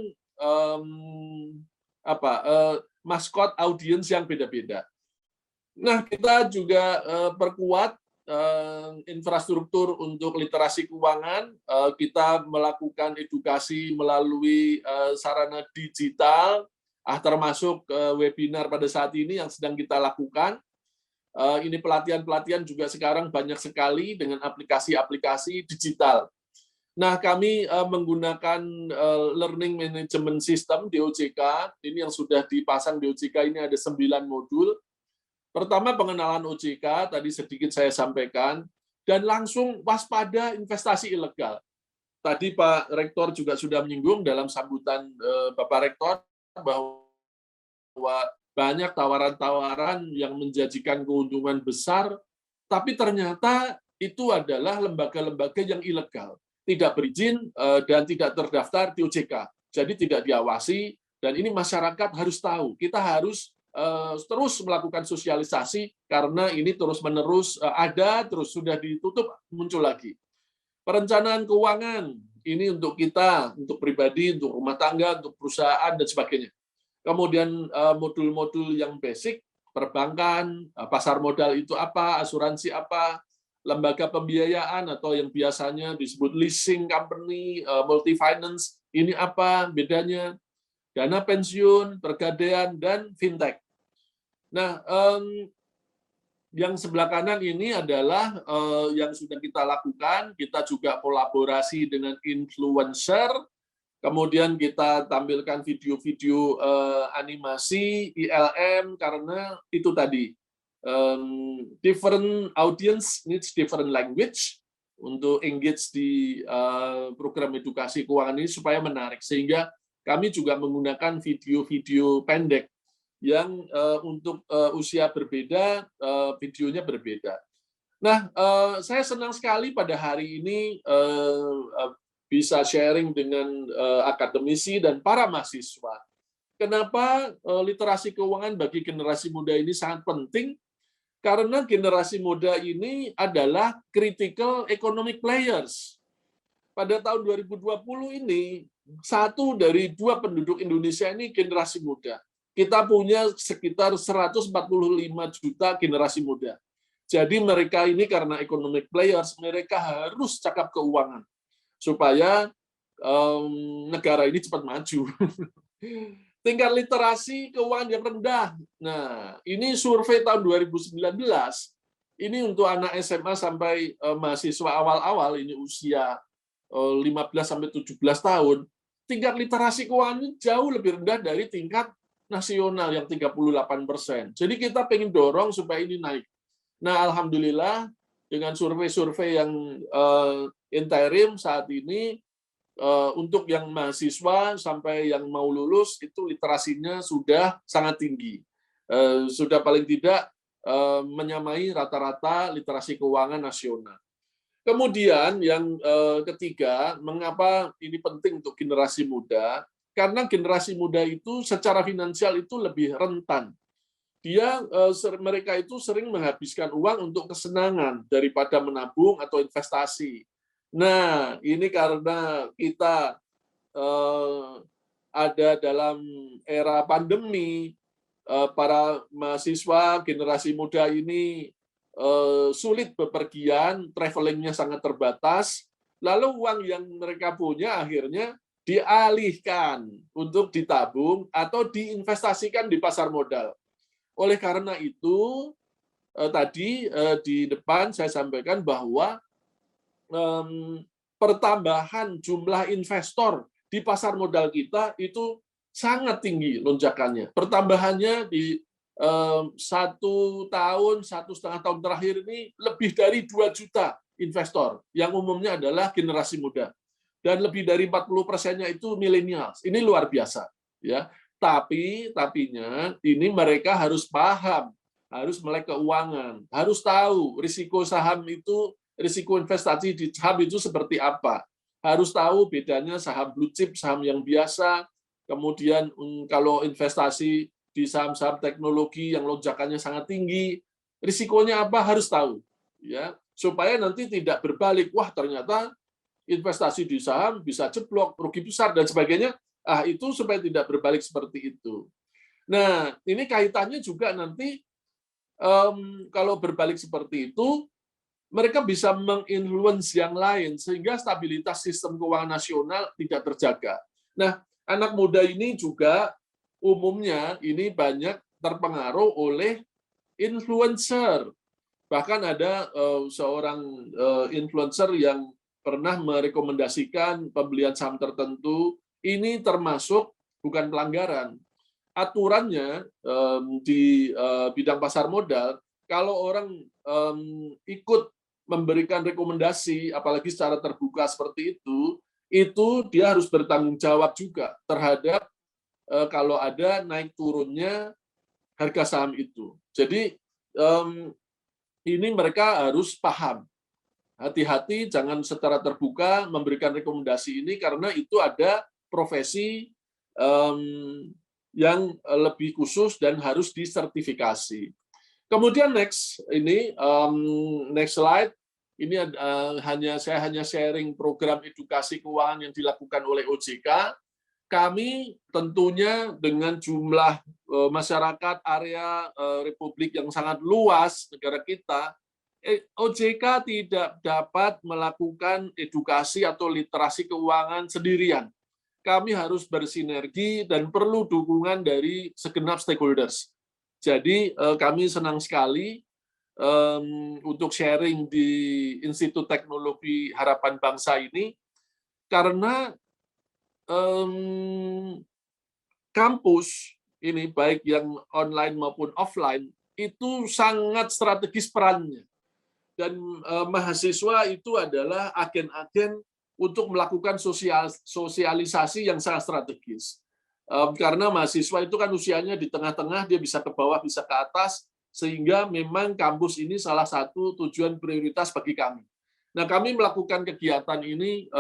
maskot audiens yang beda-beda. Nah, kita juga perkuat infrastruktur untuk literasi keuangan. Kita melakukan edukasi melalui sarana digital, termasuk webinar pada saat ini yang sedang kita lakukan. Ini pelatihan-pelatihan juga sekarang banyak sekali dengan aplikasi-aplikasi digital. Nah, kami menggunakan Learning Management System DOJK. Ini yang sudah dipasang DOJK ini ada 9 modul. Pertama, pengenalan OJK, tadi sedikit saya sampaikan, dan langsung waspada investasi ilegal. Tadi Pak Rektor juga sudah menyinggung dalam sambutan Bapak Rektor bahwa banyak tawaran-tawaran yang menjanjikan keuntungan besar, tapi ternyata itu adalah lembaga-lembaga yang ilegal, tidak berizin dan tidak terdaftar di OJK, jadi tidak diawasi. Dan ini masyarakat harus tahu, kita harus terus melakukan sosialisasi karena ini terus-menerus ada, terus sudah ditutup, muncul lagi. Perencanaan keuangan, ini untuk kita, untuk pribadi, untuk rumah tangga, untuk perusahaan, dan sebagainya. Kemudian modul-modul yang basic, perbankan, pasar modal itu apa, asuransi apa, lembaga pembiayaan atau yang biasanya disebut leasing company, multi finance, ini apa bedanya, dana pensiun, pergadaian, dan fintech. Nah, yang sebelah kanan ini adalah yang sudah kita lakukan. Kita juga kolaborasi dengan influencer, kemudian kita tampilkan video-video animasi, ILM, karena itu tadi, different audience needs different language, untuk engage di program edukasi keuangan ini supaya menarik. Sehingga kami juga menggunakan video-video pendek yang untuk usia berbeda, videonya berbeda. Nah, saya senang sekali pada hari ini bisa sharing dengan akademisi dan para mahasiswa. Kenapa literasi keuangan bagi generasi muda ini sangat penting? Karena generasi muda ini adalah critical economic players. Pada tahun 2020 ini, 1 dari 2 penduduk Indonesia ini generasi muda. Kita punya sekitar 145 juta generasi muda. Jadi mereka ini karena economic players, mereka harus cakap keuangan supaya negara ini cepat maju. Tingkat literasi keuangan yang rendah. Nah, ini survei tahun 2019. Ini untuk anak SMA sampai mahasiswa awal-awal, ini usia 15 sampai 17 tahun. Tingkat literasi keuangan ini jauh lebih rendah dari tingkat nasional yang 38%. Jadi kita pengen dorong supaya ini naik. Nah, alhamdulillah dengan survei-survei yang interim saat ini, untuk yang mahasiswa sampai yang mau lulus itu literasinya sudah sangat tinggi. Sudah paling tidak menyamai rata-rata literasi keuangan nasional. Kemudian yang ketiga, mengapa ini penting untuk generasi muda? Karena generasi muda itu secara finansial itu lebih rentan. Mereka itu sering menghabiskan uang untuk kesenangan daripada menabung atau investasi. Nah, ini karena kita ada dalam era pandemi, para mahasiswa generasi muda ini sulit bepergian, travelingnya sangat terbatas, lalu uang yang mereka punya akhirnya dialihkan untuk ditabung atau diinvestasikan di pasar modal. Oleh karena itu, tadi di depan saya sampaikan bahwa pertambahan jumlah investor di pasar modal kita itu sangat tinggi lonjakannya. Pertambahannya di 1 tahun, 1,5 tahun terakhir ini lebih dari 2 juta investor, yang umumnya adalah generasi muda. Dan lebih dari 40%-nya itu millennials. Ini luar biasa, ya. Tapinya ini mereka harus paham, harus melek keuangan, harus tahu risiko saham itu, risiko investasi di saham itu seperti apa. Harus tahu bedanya saham blue chip, saham yang biasa. Kemudian kalau investasi di saham-saham teknologi yang lonjakannya sangat tinggi, risikonya apa harus tahu, ya, supaya nanti tidak berbalik. Wah, ternyata investasi di saham bisa jeblok, rugi besar, dan sebagainya. Itu supaya tidak berbalik seperti itu. Nah, ini kaitannya juga nanti kalau berbalik seperti itu, mereka bisa menginfluence yang lain, sehingga stabilitas sistem keuangan nasional tidak terjaga. Nah, anak muda ini juga umumnya ini banyak terpengaruh oleh influencer. Bahkan ada seorang influencer yang pernah merekomendasikan pembelian saham tertentu, ini termasuk bukan pelanggaran. aturannya di bidang pasar modal, kalau orang ikut memberikan rekomendasi, apalagi secara terbuka seperti itu dia harus bertanggung jawab juga terhadap kalau ada naik turunnya harga saham itu. Jadi ini mereka harus paham. Hati-hati, jangan secara terbuka memberikan rekomendasi ini karena itu ada profesi yang lebih khusus dan harus disertifikasi. Kemudian next slide. Ini saya hanya sharing program edukasi keuangan yang dilakukan oleh OJK. Kami tentunya dengan jumlah masyarakat area Republik yang sangat luas negara kita, OJK tidak dapat melakukan edukasi atau literasi keuangan sendirian. Kami harus bersinergi dan perlu dukungan dari segenap stakeholders. Jadi kami senang sekali untuk sharing di Institut Teknologi Harapan Bangsa ini, karena kampus ini baik yang online maupun offline itu sangat strategis perannya. Dan mahasiswa itu adalah agen-agen untuk melakukan sosialisasi yang sangat strategis. Karena mahasiswa itu kan usianya di tengah-tengah, dia bisa ke bawah, bisa ke atas, sehingga memang kampus ini salah satu tujuan prioritas bagi kami. Nah, kami melakukan kegiatan ini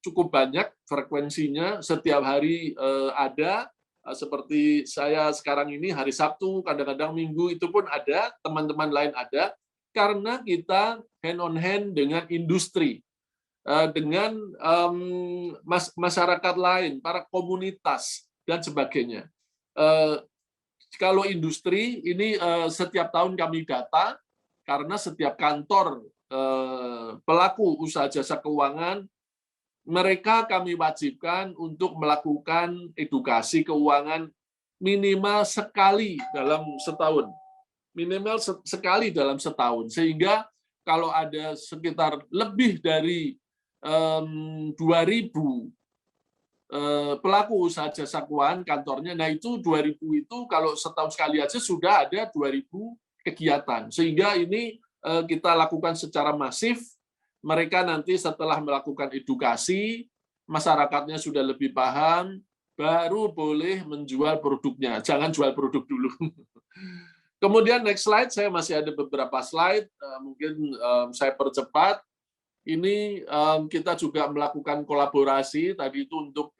cukup banyak frekuensinya, setiap hari ada, seperti saya sekarang ini hari Sabtu, kadang-kadang Minggu itu pun ada, teman-teman lain ada, karena kita hand on hand dengan industri, dengan masyarakat lain, para komunitas, dan sebagainya. Kalau industri, ini setiap tahun kami data, karena setiap kantor pelaku usaha jasa keuangan, mereka kami wajibkan untuk melakukan edukasi keuangan minimal sekali dalam setahun. Minimal sekali dalam setahun, sehingga kalau ada sekitar lebih dari 2.000 pelaku usaha jasa keuangan kantornya, nah itu 2.000 itu kalau setahun sekali aja sudah ada 2.000 kegiatan, sehingga ini kita lakukan secara masif. Mereka nanti setelah melakukan edukasi, masyarakatnya sudah lebih paham, baru boleh menjual produknya, jangan jual produk dulu. Kemudian next slide, saya masih ada beberapa slide, mungkin saya percepat. Ini kita juga melakukan kolaborasi tadi itu untuk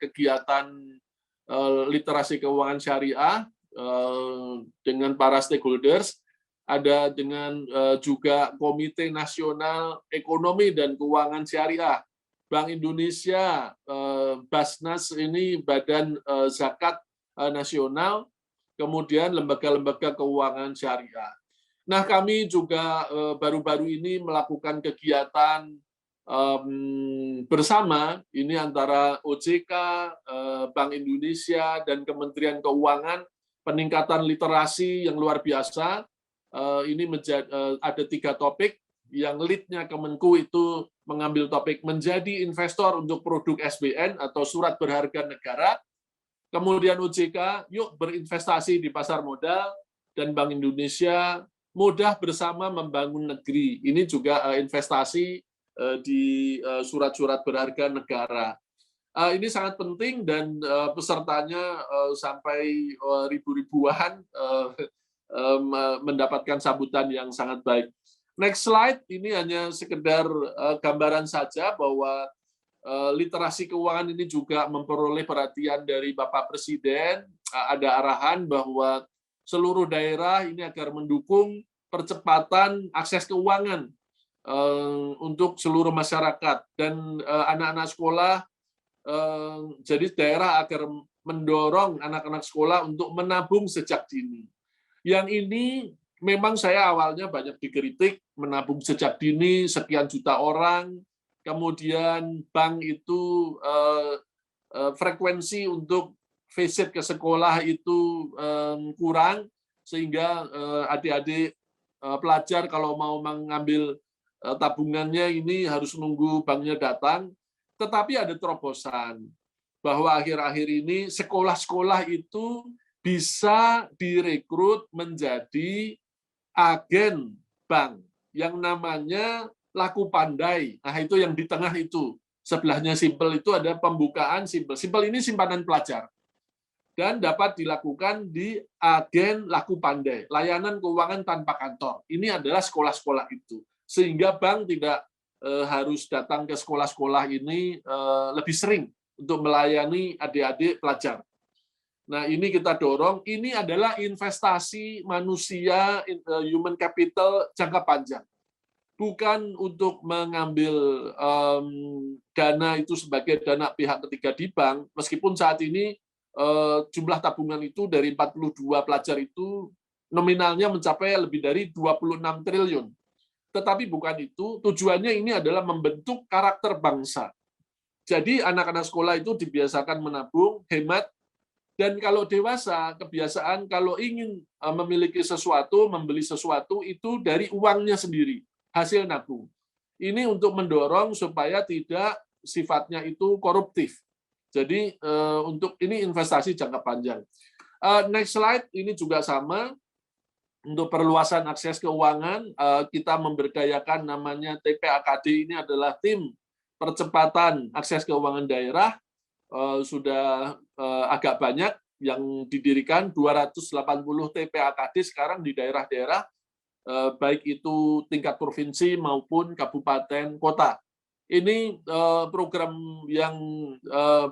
kegiatan literasi keuangan syariah dengan para stakeholders, ada dengan juga Komite Nasional Ekonomi dan Keuangan Syariah, Bank Indonesia, Basnas ini Badan Zakat Nasional, kemudian lembaga-lembaga keuangan syariah. Nah, kami juga baru-baru ini melakukan kegiatan bersama, ini antara OJK, Bank Indonesia, dan Kementerian Keuangan, peningkatan literasi yang luar biasa. Ini ada 3 topik, yang lead-nya Kemenku itu mengambil topik menjadi investor untuk produk SBN atau surat berharga negara. Kemudian OJK, yuk berinvestasi di pasar modal, dan Bank Indonesia, mudah bersama membangun negeri. Ini juga investasi di surat-surat berharga negara. Ini sangat penting dan pesertanya sampai ribu-ribuan mendapatkan sambutan yang sangat baik. Next slide, ini hanya sekedar gambaran saja bahwa literasi keuangan ini juga memperoleh perhatian dari Bapak Presiden. Ada arahan bahwa seluruh daerah ini agar mendukung percepatan akses keuangan untuk seluruh masyarakat dan anak-anak sekolah. Jadi daerah agar mendorong anak-anak sekolah untuk menabung sejak dini. Yang ini memang saya awalnya banyak dikritik, menabung sejak dini sekian juta orang, kemudian bank itu frekuensi untuk visit ke sekolah itu kurang, sehingga adik-adik pelajar kalau mau mengambil tabungannya ini harus nunggu banknya datang. Tetapi ada terobosan bahwa akhir-akhir ini sekolah-sekolah itu bisa direkrut menjadi agen bank yang namanya laku pandai. Nah, itu yang di tengah itu. Sebelahnya Simpel itu ada pembukaan Simpel. Simpel ini simpanan pelajar. Dan dapat dilakukan di agen laku pandai, layanan keuangan tanpa kantor. Ini adalah sekolah-sekolah itu. Sehingga bank tidak harus datang ke sekolah-sekolah ini lebih sering untuk melayani adik-adik pelajar. Nah, ini kita dorong. Ini adalah investasi manusia, human capital jangka panjang. Bukan untuk mengambil dana itu sebagai dana pihak ketiga di bank, meskipun saat ini jumlah tabungan itu dari 42 pelajar itu nominalnya mencapai lebih dari 26 triliun. Tetapi bukan itu, tujuannya ini adalah membentuk karakter bangsa. Jadi anak-anak sekolah itu dibiasakan menabung, hemat, dan kalau dewasa, kebiasaan kalau ingin memiliki sesuatu, membeli sesuatu, itu dari uangnya sendiri, hasil nabung. Ini untuk mendorong supaya tidak sifatnya itu koruptif. Jadi untuk ini investasi jangka panjang. Next slide, ini juga sama. Untuk perluasan akses keuangan, kita memberdayakan namanya TPAKD, ini adalah tim percepatan akses keuangan daerah. Sudah agak banyak yang didirikan, 280 TPAKD sekarang di daerah-daerah, baik itu tingkat provinsi maupun kabupaten kota. Ini program yang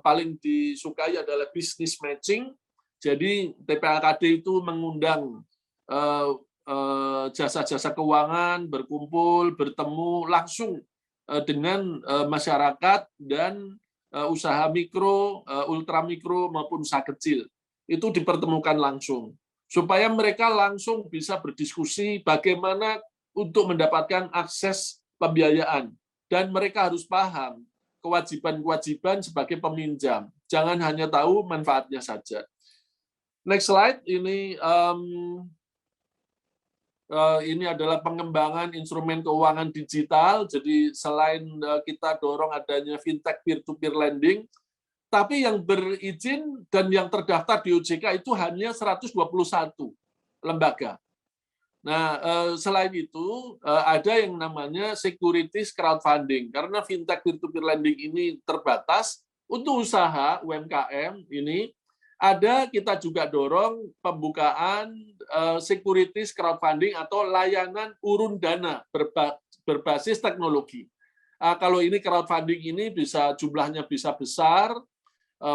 paling disukai adalah business matching. Jadi TPAKD itu mengundang jasa-jasa keuangan, berkumpul, bertemu langsung dengan masyarakat dan usaha mikro, ultramikro maupun usaha kecil. Itu dipertemukan langsung supaya mereka langsung bisa berdiskusi bagaimana untuk mendapatkan akses pembiayaan, dan mereka harus paham kewajiban-kewajiban sebagai peminjam. Jangan hanya tahu manfaatnya saja. Next slide, ini adalah pengembangan instrumen keuangan digital. Jadi selain kita dorong adanya fintech peer-to-peer lending, tapi yang berizin dan yang terdaftar di OJK itu hanya 121 lembaga. Nah, selain itu ada yang namanya securities crowdfunding. Karena fintech peer-to-peer lending ini terbatas, untuk usaha UMKM ini kita juga dorong pembukaan securities crowdfunding atau layanan urun dana berbasis teknologi. Kalau ini crowdfunding ini jumlahnya bisa besar,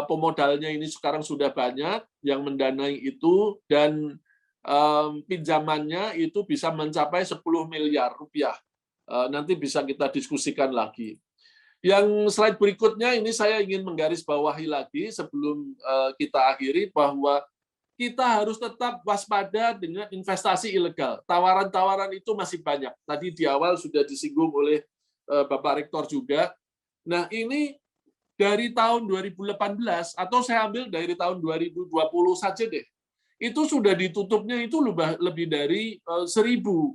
pemodalnya ini sekarang sudah banyak yang mendanai itu, dan pinjamannya itu bisa mencapai 10 miliar rupiah. Nanti bisa kita diskusikan lagi. Yang slide berikutnya ini saya ingin menggarisbawahi lagi sebelum kita akhiri, bahwa kita harus tetap waspada dengan investasi ilegal. Tawaran-tawaran itu masih banyak. Tadi di awal sudah disinggung oleh Bapak Rektor juga. Nah, ini dari tahun 2018, atau saya ambil dari tahun 2020 saja deh, itu sudah ditutupnya itu lebih dari 1.000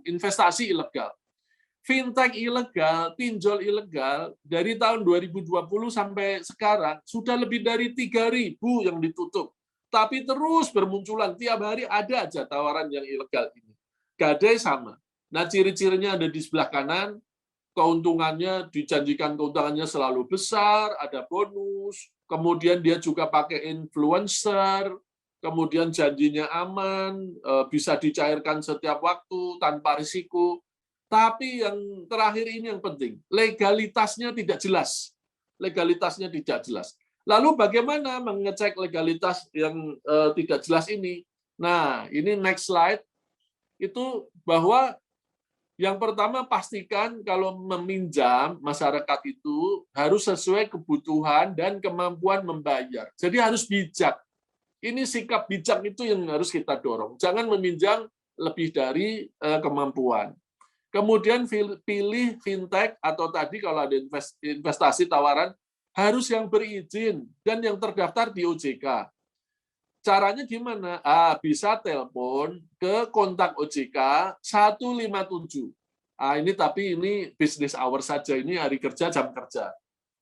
investasi ilegal. Fintech ilegal, pinjol ilegal, dari tahun 2020 sampai sekarang sudah lebih dari 3.000 yang ditutup. Tapi terus bermunculan, tiap hari ada aja tawaran yang ilegal ini. Gadai sama. Nah, ciri-cirinya ada di sebelah kanan, keuntungannya dijanjikan keuntungannya selalu besar, ada bonus, kemudian dia juga pakai influencer, kemudian janjinya aman, bisa dicairkan setiap waktu tanpa risiko. Tapi yang terakhir ini yang penting, legalitasnya tidak jelas. Legalitasnya tidak jelas. Lalu bagaimana mengecek legalitas yang tidak jelas ini? Nah, ini next slide. Itu bahwa yang pertama, pastikan kalau meminjam, masyarakat itu harus sesuai kebutuhan dan kemampuan membayar. Jadi harus bijak. Ini sikap bijak itu yang harus kita dorong. Jangan meminjam lebih dari kemampuan. Kemudian pilih fintech atau tadi kalau ada investasi tawaran, harus yang berizin dan yang terdaftar di OJK. Caranya gimana? Bisa telepon ke kontak OJK 157. Ini tapi ini business hour saja, ini hari kerja, jam kerja.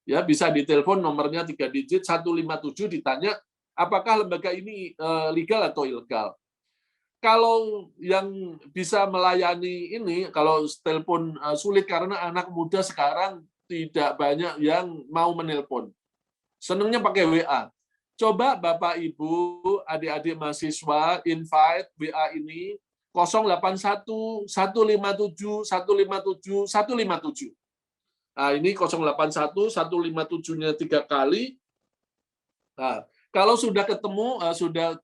Ya, bisa ditelepon nomornya 3 digit 157 ditanya apakah lembaga ini legal atau ilegal. Kalau yang bisa melayani ini, kalau telepon sulit karena anak muda sekarang tidak banyak yang mau menelpon. Senangnya pakai WA. Coba Bapak Ibu, adik-adik mahasiswa invite WA ini 081 157 157 157. Nah, ini 081 157-nya 3 kali. Nah, kalau sudah ketemu, sudah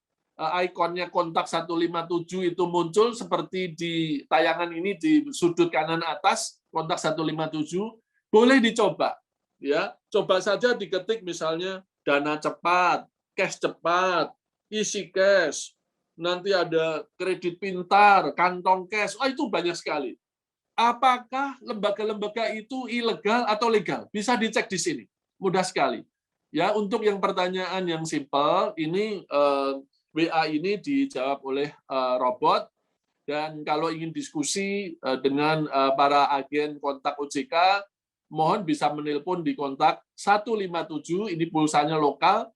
ikonnya kontak 157 itu muncul seperti di tayangan ini di sudut kanan atas, kontak 157, boleh dicoba. Ya, coba saja diketik misalnya dana cepat, cash cepat, isi cash, nanti ada kredit pintar, kantong cash, itu banyak sekali. Apakah lembaga-lembaga itu ilegal atau legal? Bisa dicek di sini. Mudah sekali. Ya, untuk yang pertanyaan yang simpel, ini WA ini dijawab oleh robot, dan kalau ingin diskusi dengan para agen kontak OJK, mohon bisa menelpon di kontak 157, ini pulsanya lokal,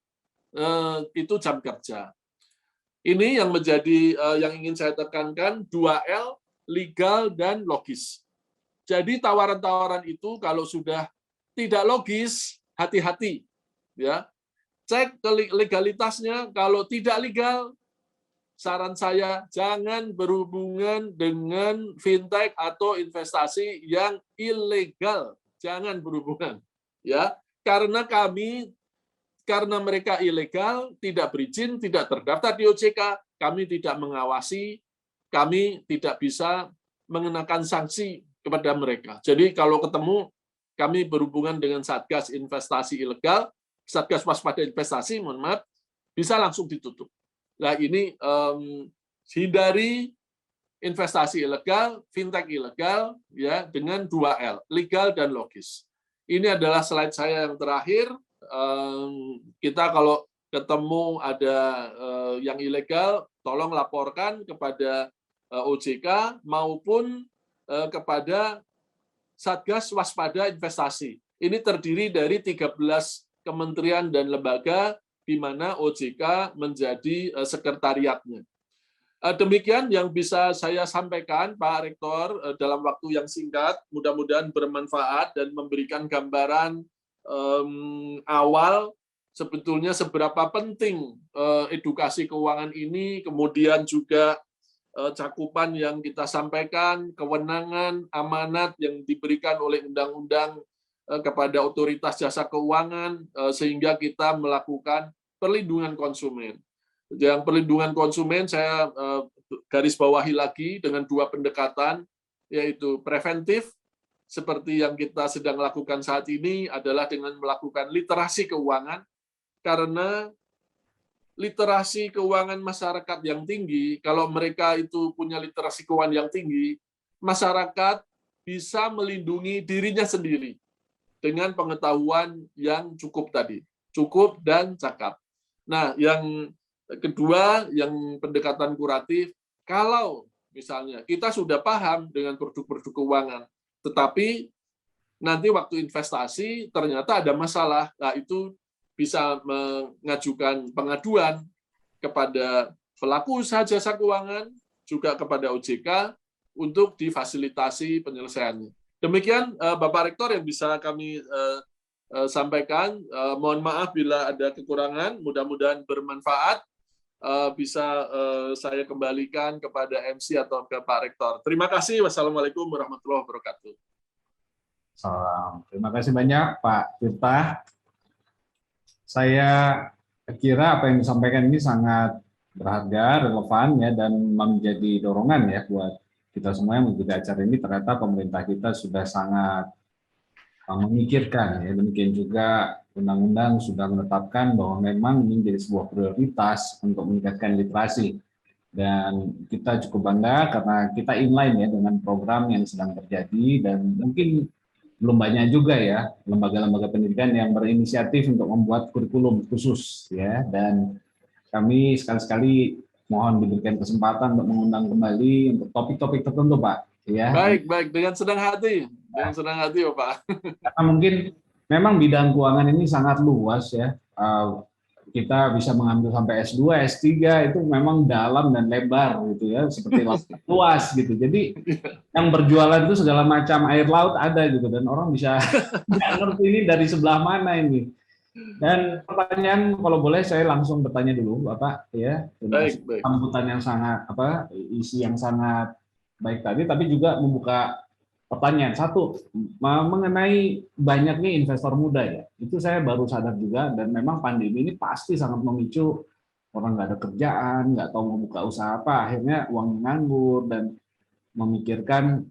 itu jam kerja. Ini yang menjadi yang ingin saya tekankan, 2L, legal dan logis. Jadi tawaran-tawaran itu kalau sudah tidak logis, hati-hati. Ya, cek legalitasnya. Kalau tidak legal, saran saya jangan berhubungan dengan fintech atau investasi yang ilegal. Jangan berhubungan. Ya, karena mereka ilegal, tidak berizin, tidak terdaftar di OJK, kami tidak mengawasi, kami tidak bisa mengenakan sanksi kepada mereka. Jadi kalau ketemu, kami berhubungan dengan Satgas Investasi Ilegal, Satgas Waspada Investasi, mohon maaf, bisa langsung ditutup. Nah, ini hindari investasi ilegal, fintech ilegal, ya, dengan 2L, legal dan logis. Ini adalah slide saya yang terakhir. Kita kalau ketemu ada yang ilegal, tolong laporkan kepada OJK maupun kepada Satgas Waspada Investasi. Ini terdiri dari 13 kementerian dan lembaga di mana OJK menjadi sekretariatnya. Demikian yang bisa saya sampaikan, Pak Rektor, dalam waktu yang singkat. Mudah-mudahan bermanfaat dan memberikan gambaran awal sebetulnya seberapa penting edukasi keuangan ini, kemudian juga cakupan yang kita sampaikan, kewenangan, amanat yang diberikan oleh undang-undang kepada otoritas jasa keuangan, sehingga kita melakukan perlindungan konsumen. Yang perlindungan konsumen saya garis bawahi lagi dengan 2 pendekatan, yaitu preventif, seperti yang kita sedang lakukan saat ini adalah dengan melakukan literasi keuangan, karena literasi keuangan masyarakat yang tinggi, kalau mereka itu punya literasi keuangan yang tinggi, masyarakat bisa melindungi dirinya sendiri dengan pengetahuan yang cukup tadi, cukup dan cakap. Nah, yang kedua, yang pendekatan kuratif, kalau misalnya kita sudah paham dengan produk-produk keuangan, tetapi nanti waktu investasi ternyata ada masalah, nah itu bisa mengajukan pengaduan kepada pelaku usaha jasa keuangan, juga kepada OJK untuk difasilitasi penyelesaiannya. Demikian Bapak Rektor yang bisa kami sampaikan. Mohon maaf bila ada kekurangan, mudah-mudahan bermanfaat. Bisa saya kembalikan kepada MC atau ke Pak Rektor. Terima kasih. Wassalamualaikum warahmatullahi wabarakatuh. Salam. Terima kasih banyak Pak Tirta. Saya kira apa yang disampaikan ini sangat berharga, relevan, ya, dan menjadi dorongan ya buat kita semua yang mengikuti acara ini. Ternyata pemerintah kita sudah sangat memikirkan, ya. Demikian juga undang-undang sudah menetapkan bahwa memang ini menjadi sebuah prioritas untuk meningkatkan literasi. Dan kita cukup bangga karena kita inline ya dengan program yang sedang terjadi, dan mungkin belum banyak juga ya lembaga-lembaga pendidikan yang berinisiatif untuk membuat kurikulum khusus, ya. Dan kami sekali-sekali mohon diberikan kesempatan untuk mengundang kembali untuk topik-topik tertentu, Pak. Ya. Baik, dengan senang hati, Bapak. Karena mungkin memang bidang keuangan ini sangat luas ya. Kita bisa mengambil sampai S2, S3 itu memang dalam dan lebar gitu ya, seperti luas gitu. Jadi yang berjualan itu segala macam air laut ada gitu, dan orang bisa nggak ngerti ini dari sebelah mana ini. Dan pertanyaan kalau boleh saya langsung bertanya dulu Bapak ya, Baik. sambutan yang sangat isi yang sangat baik tadi, tapi juga membuka pertanyaan satu mengenai banyaknya investor muda ya. Itu saya baru sadar juga, dan memang pandemi ini pasti sangat memicu orang nggak ada kerjaan, nggak tahu mau buka usaha apa, akhirnya uang nganggur dan memikirkan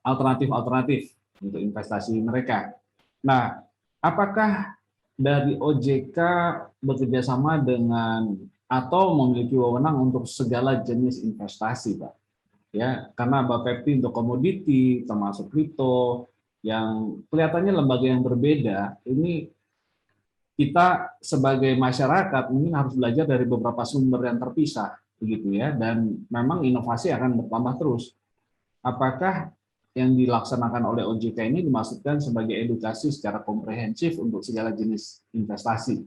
alternatif-alternatif untuk investasi mereka. Nah, apakah dari OJK bekerjasama dengan atau memiliki wewenang untuk segala jenis investasi, Pak? Ya, karena Bapepti untuk komoditi, termasuk kripto, yang kelihatannya lembaga yang berbeda, ini kita sebagai masyarakat mungkin harus belajar dari beberapa sumber yang terpisah, begitu ya, dan memang inovasi akan bertambah terus. Apakah yang dilaksanakan oleh OJK ini dimaksudkan sebagai edukasi secara komprehensif untuk segala jenis investasi?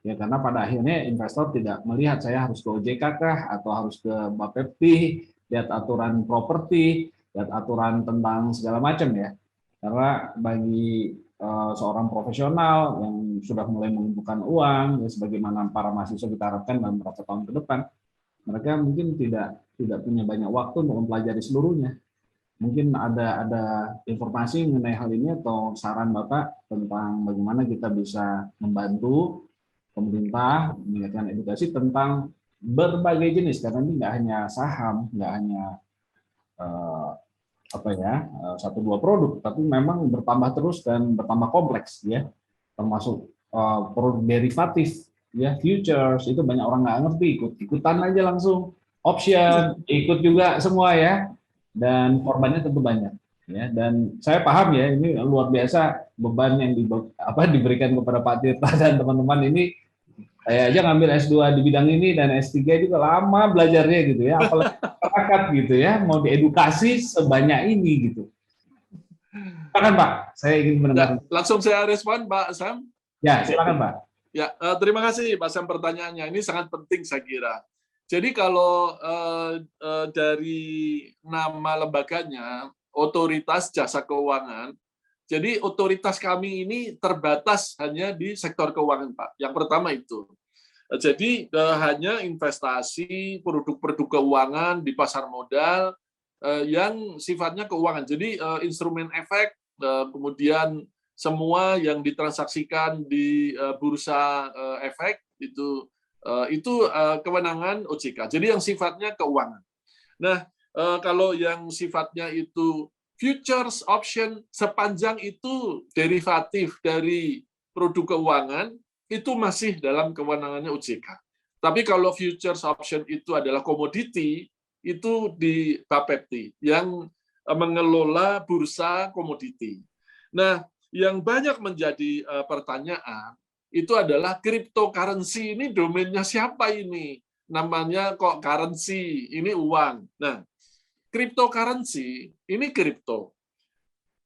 Ya, karena pada akhirnya investor tidak melihat saya harus ke OJK kah atau harus ke Bapepti, lihat aturan properti, lihat aturan tentang segala macam ya. Karena bagi seorang profesional yang sudah mulai mengumpulkan uang, ya sebagaimana para mahasiswa kita harapkan dalam beberapa tahun ke depan, mereka mungkin tidak punya banyak waktu untuk mempelajari seluruhnya. Mungkin ada informasi mengenai hal ini atau saran Bapak tentang bagaimana kita bisa membantu pemerintah meningkatkan edukasi tentang berbagai jenis, karena ini nggak hanya saham, nggak hanya satu dua produk, tapi memang bertambah terus dan bertambah kompleks ya, termasuk produk derivatif ya, futures itu banyak orang nggak ngerti, ikutan aja langsung, option ikut juga semua ya, dan korbannya tentu banyak ya. Dan saya paham ya, ini luar biasa beban yang diberikan kepada Pak Tirta dan teman-teman ini. Saya aja ngambil S2 di bidang ini dan S3 juga lama belajarnya gitu ya, apalagi masyarakat gitu ya, mau diedukasi sebanyak ini gitu. Silakan Pak, saya ingin mendengar. Langsung saya respon Pak Sam. Ya, silakan Pak. Ya, terima kasih Pak Sam pertanyaannya. Ini sangat penting saya kira. Jadi kalau dari nama lembaganya, Otoritas Jasa Keuangan, jadi otoritas kami ini terbatas hanya di sektor keuangan, Pak. Yang pertama itu. Jadi hanya investasi produk-produk keuangan di pasar modal yang sifatnya keuangan. Jadi instrumen efek, kemudian semua yang ditransaksikan di bursa efek itu kewenangan OJK. Jadi yang sifatnya keuangan. Nah, kalau yang sifatnya itu futures, option, sepanjang itu derivatif dari produk keuangan, itu masih dalam kewenangannya OJK. Tapi kalau futures, option itu adalah komoditi, itu di Bapepti, yang mengelola bursa komoditi. Nah, yang banyak menjadi pertanyaan, itu adalah cryptocurrency ini domainnya siapa ini? Namanya kok currency, ini uang. Nah, cryptocurrency ini kripto.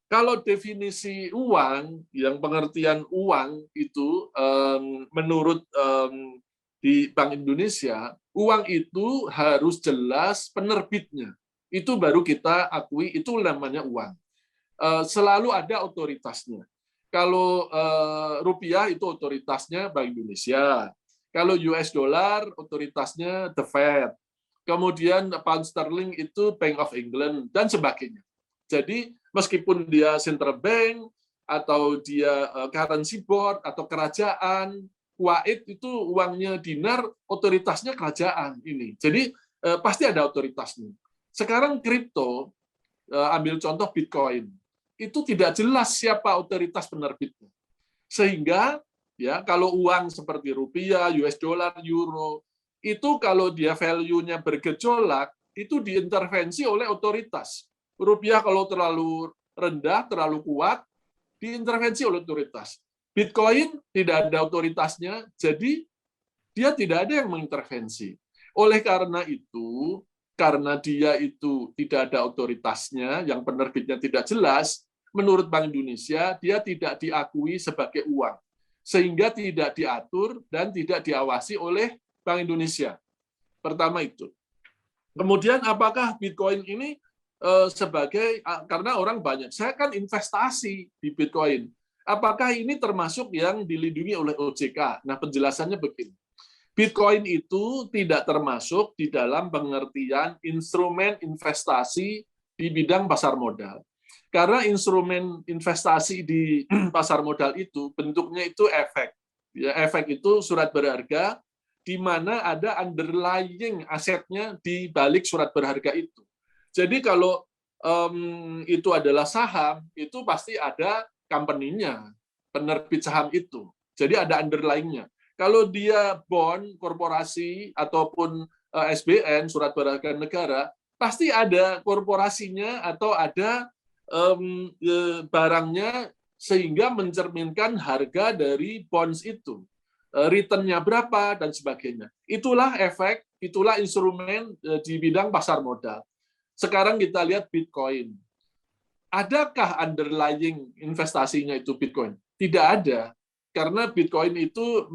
Kalau definisi uang, yang pengertian uang itu menurut di Bank Indonesia, uang itu harus jelas penerbitnya. Itu baru kita akui, itu namanya uang. Selalu ada otoritasnya. Kalau rupiah itu otoritasnya Bank Indonesia. Kalau US dollar otoritasnya The Fed. Kemudian pound sterling itu Bank of England dan sebagainya. Jadi meskipun dia central bank atau dia currency board atau kerajaan, Kuwait itu uangnya dinar, otoritasnya kerajaan ini. Jadi pasti ada otoritasnya. Sekarang kripto, ambil contoh Bitcoin, itu tidak jelas siapa otoritas penerbitnya. Sehingga ya kalau uang seperti rupiah, US dollar, euro, itu kalau dia value-nya bergejolak, itu diintervensi oleh otoritas. Rupiah kalau terlalu rendah, terlalu kuat, diintervensi oleh otoritas. Bitcoin tidak ada otoritasnya, jadi dia tidak ada yang mengintervensi. Oleh karena itu, karena dia itu tidak ada otoritasnya, yang penerbitnya tidak jelas, menurut Bank Indonesia dia tidak diakui sebagai uang, sehingga tidak diatur dan tidak diawasi oleh Bank Indonesia. Pertama itu. Kemudian apakah Bitcoin ini sebagai, karena orang banyak, saya kan investasi di Bitcoin. Apakah ini termasuk yang dilindungi oleh OJK? Nah, penjelasannya begini. Bitcoin itu tidak termasuk di dalam pengertian instrumen investasi di bidang pasar modal. Karena instrumen investasi di pasar modal itu bentuknya itu efek. Ya, efek itu surat berharga di mana ada underlying asetnya di balik surat berharga itu. Jadi kalau itu adalah saham, itu pasti ada company-nya, penerbit saham itu. Jadi ada underlying-nya. Kalau dia bond, korporasi, ataupun SBN, surat berharga negara, pasti ada korporasinya atau ada barangnya sehingga mencerminkan harga dari bonds itu. Return-nya berapa, dan sebagainya. Itulah efek, itulah instrumen di bidang pasar modal. Sekarang kita lihat Bitcoin. Adakah underlying investasinya itu Bitcoin? Tidak ada. Karena Bitcoin itu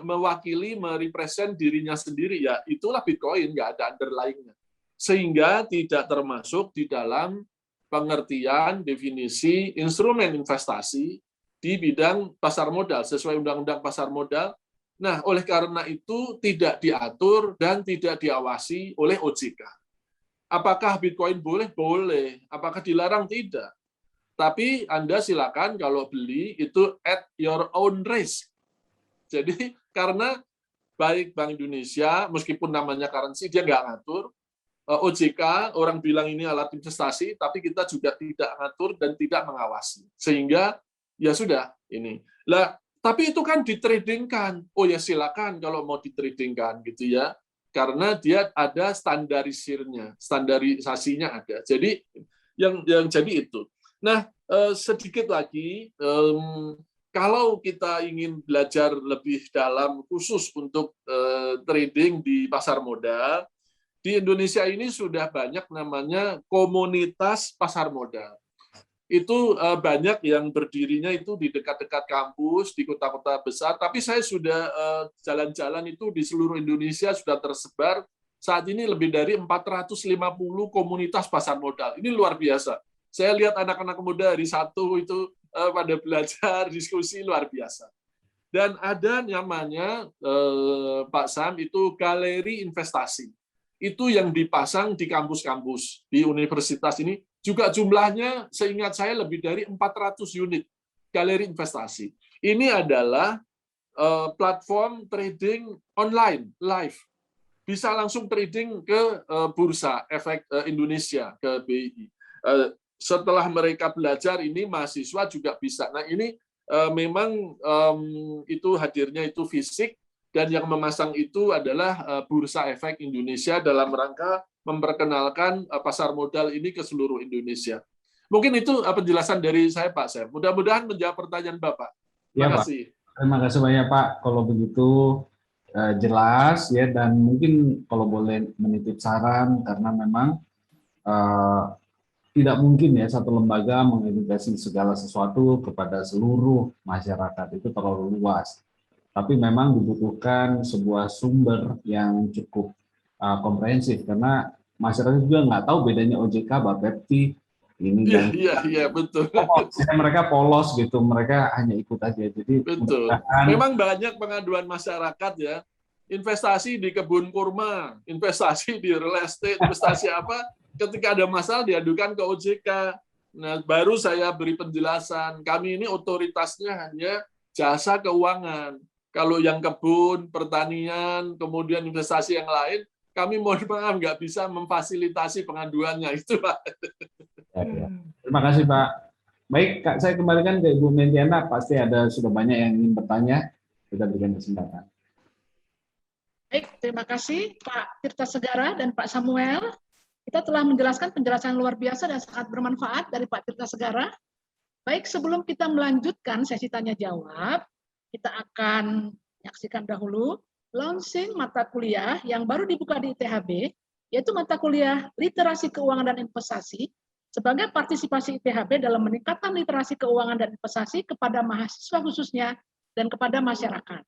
mewakili, merepresent dirinya sendiri, ya itulah Bitcoin, nggak ada underlying-nya. Sehingga tidak termasuk di dalam pengertian definisi instrumen investasi di bidang pasar modal, sesuai Undang-Undang Pasar Modal. Nah, oleh karena itu tidak diatur dan tidak diawasi oleh OJK. Apakah Bitcoin boleh? Boleh. Apakah dilarang? Tidak. Tapi Anda silakan kalau beli itu at your own risk. Jadi karena baik Bank Indonesia, meskipun namanya currency, dia nggak ngatur. OJK, orang bilang ini alat investasi, tapi kita juga tidak ngatur dan tidak mengawasi. Sehingga ya sudah ini. Lah, tapi itu kan ditradingkan. Oh ya silakan kalau mau ditradingkan gitu ya. Karena dia ada standarisasinya ada. Jadi yang jadi itu. Nah, sedikit lagi, kalau kita ingin belajar lebih dalam khusus untuk trading di pasar modal, di Indonesia ini sudah banyak namanya komunitas pasar modal. Itu banyak yang berdirinya itu di dekat-dekat kampus, di kota-kota besar, tapi saya sudah jalan-jalan itu di seluruh Indonesia sudah tersebar, saat ini lebih dari 450 komunitas pasar modal. Ini luar biasa. Saya lihat anak-anak muda hari Sabtu itu pada belajar, diskusi luar biasa. Dan ada namanya, Pak Sam, itu galeri investasi. Itu yang dipasang di kampus-kampus, di universitas ini, juga jumlahnya seingat saya lebih dari 400 unit galeri investasi. Ini adalah platform trading online, live. Bisa langsung trading ke Bursa Efek Indonesia, ke BI. Setelah mereka belajar ini mahasiswa juga bisa. Nah ini memang itu hadirnya itu fisik dan yang memasang itu adalah Bursa Efek Indonesia dalam rangka memperkenalkan pasar modal ini ke seluruh Indonesia. Mungkin itu penjelasan dari saya Pak Sam. Mudah-mudahan menjawab pertanyaan Bapak. Terima kasih. Terima kasih banyak Pak. Kalau begitu jelas ya, dan mungkin kalau boleh menitip saran karena memang tidak mungkin ya satu lembaga mengedukasi segala sesuatu kepada seluruh masyarakat, itu terlalu luas. Tapi memang dibutuhkan sebuah sumber yang cukup komprehensif karena masyarakat juga nggak tahu bedanya OJK, Bapepti, ini dan Iya betul. Mereka polos gitu, mereka hanya ikut aja. Jadi betul. Memang banyak pengaduan masyarakat ya. Investasi di kebun kurma, investasi di real estate, investasi apa? Ketika ada masalah diadukan ke OJK. Nah, baru saya beri penjelasan. Kami ini otoritasnya hanya jasa keuangan. Kalau yang kebun, pertanian, kemudian investasi yang lain, kami mohon maaf nggak bisa memfasilitasi pengaduannya. Itu Pak. Ya. Terima kasih Pak. Baik, Kak, saya kembalikan ke Ibu Mentiana. Pasti ada sudah banyak yang ingin bertanya. Kita berikan kesempatan. Baik, terima kasih Pak Tirta Segara dan Pak Samuel. Kita telah menjelaskan penjelasan luar biasa dan sangat bermanfaat dari Pak Tirta Segara. Baik, sebelum kita melanjutkan sesi tanya jawab, kita akan menyaksikan dahulu launching mata kuliah yang baru dibuka di ITHB, yaitu mata kuliah Literasi Keuangan dan Investasi, sebagai partisipasi ITHB dalam meningkatkan literasi keuangan dan investasi kepada mahasiswa khususnya dan kepada masyarakat.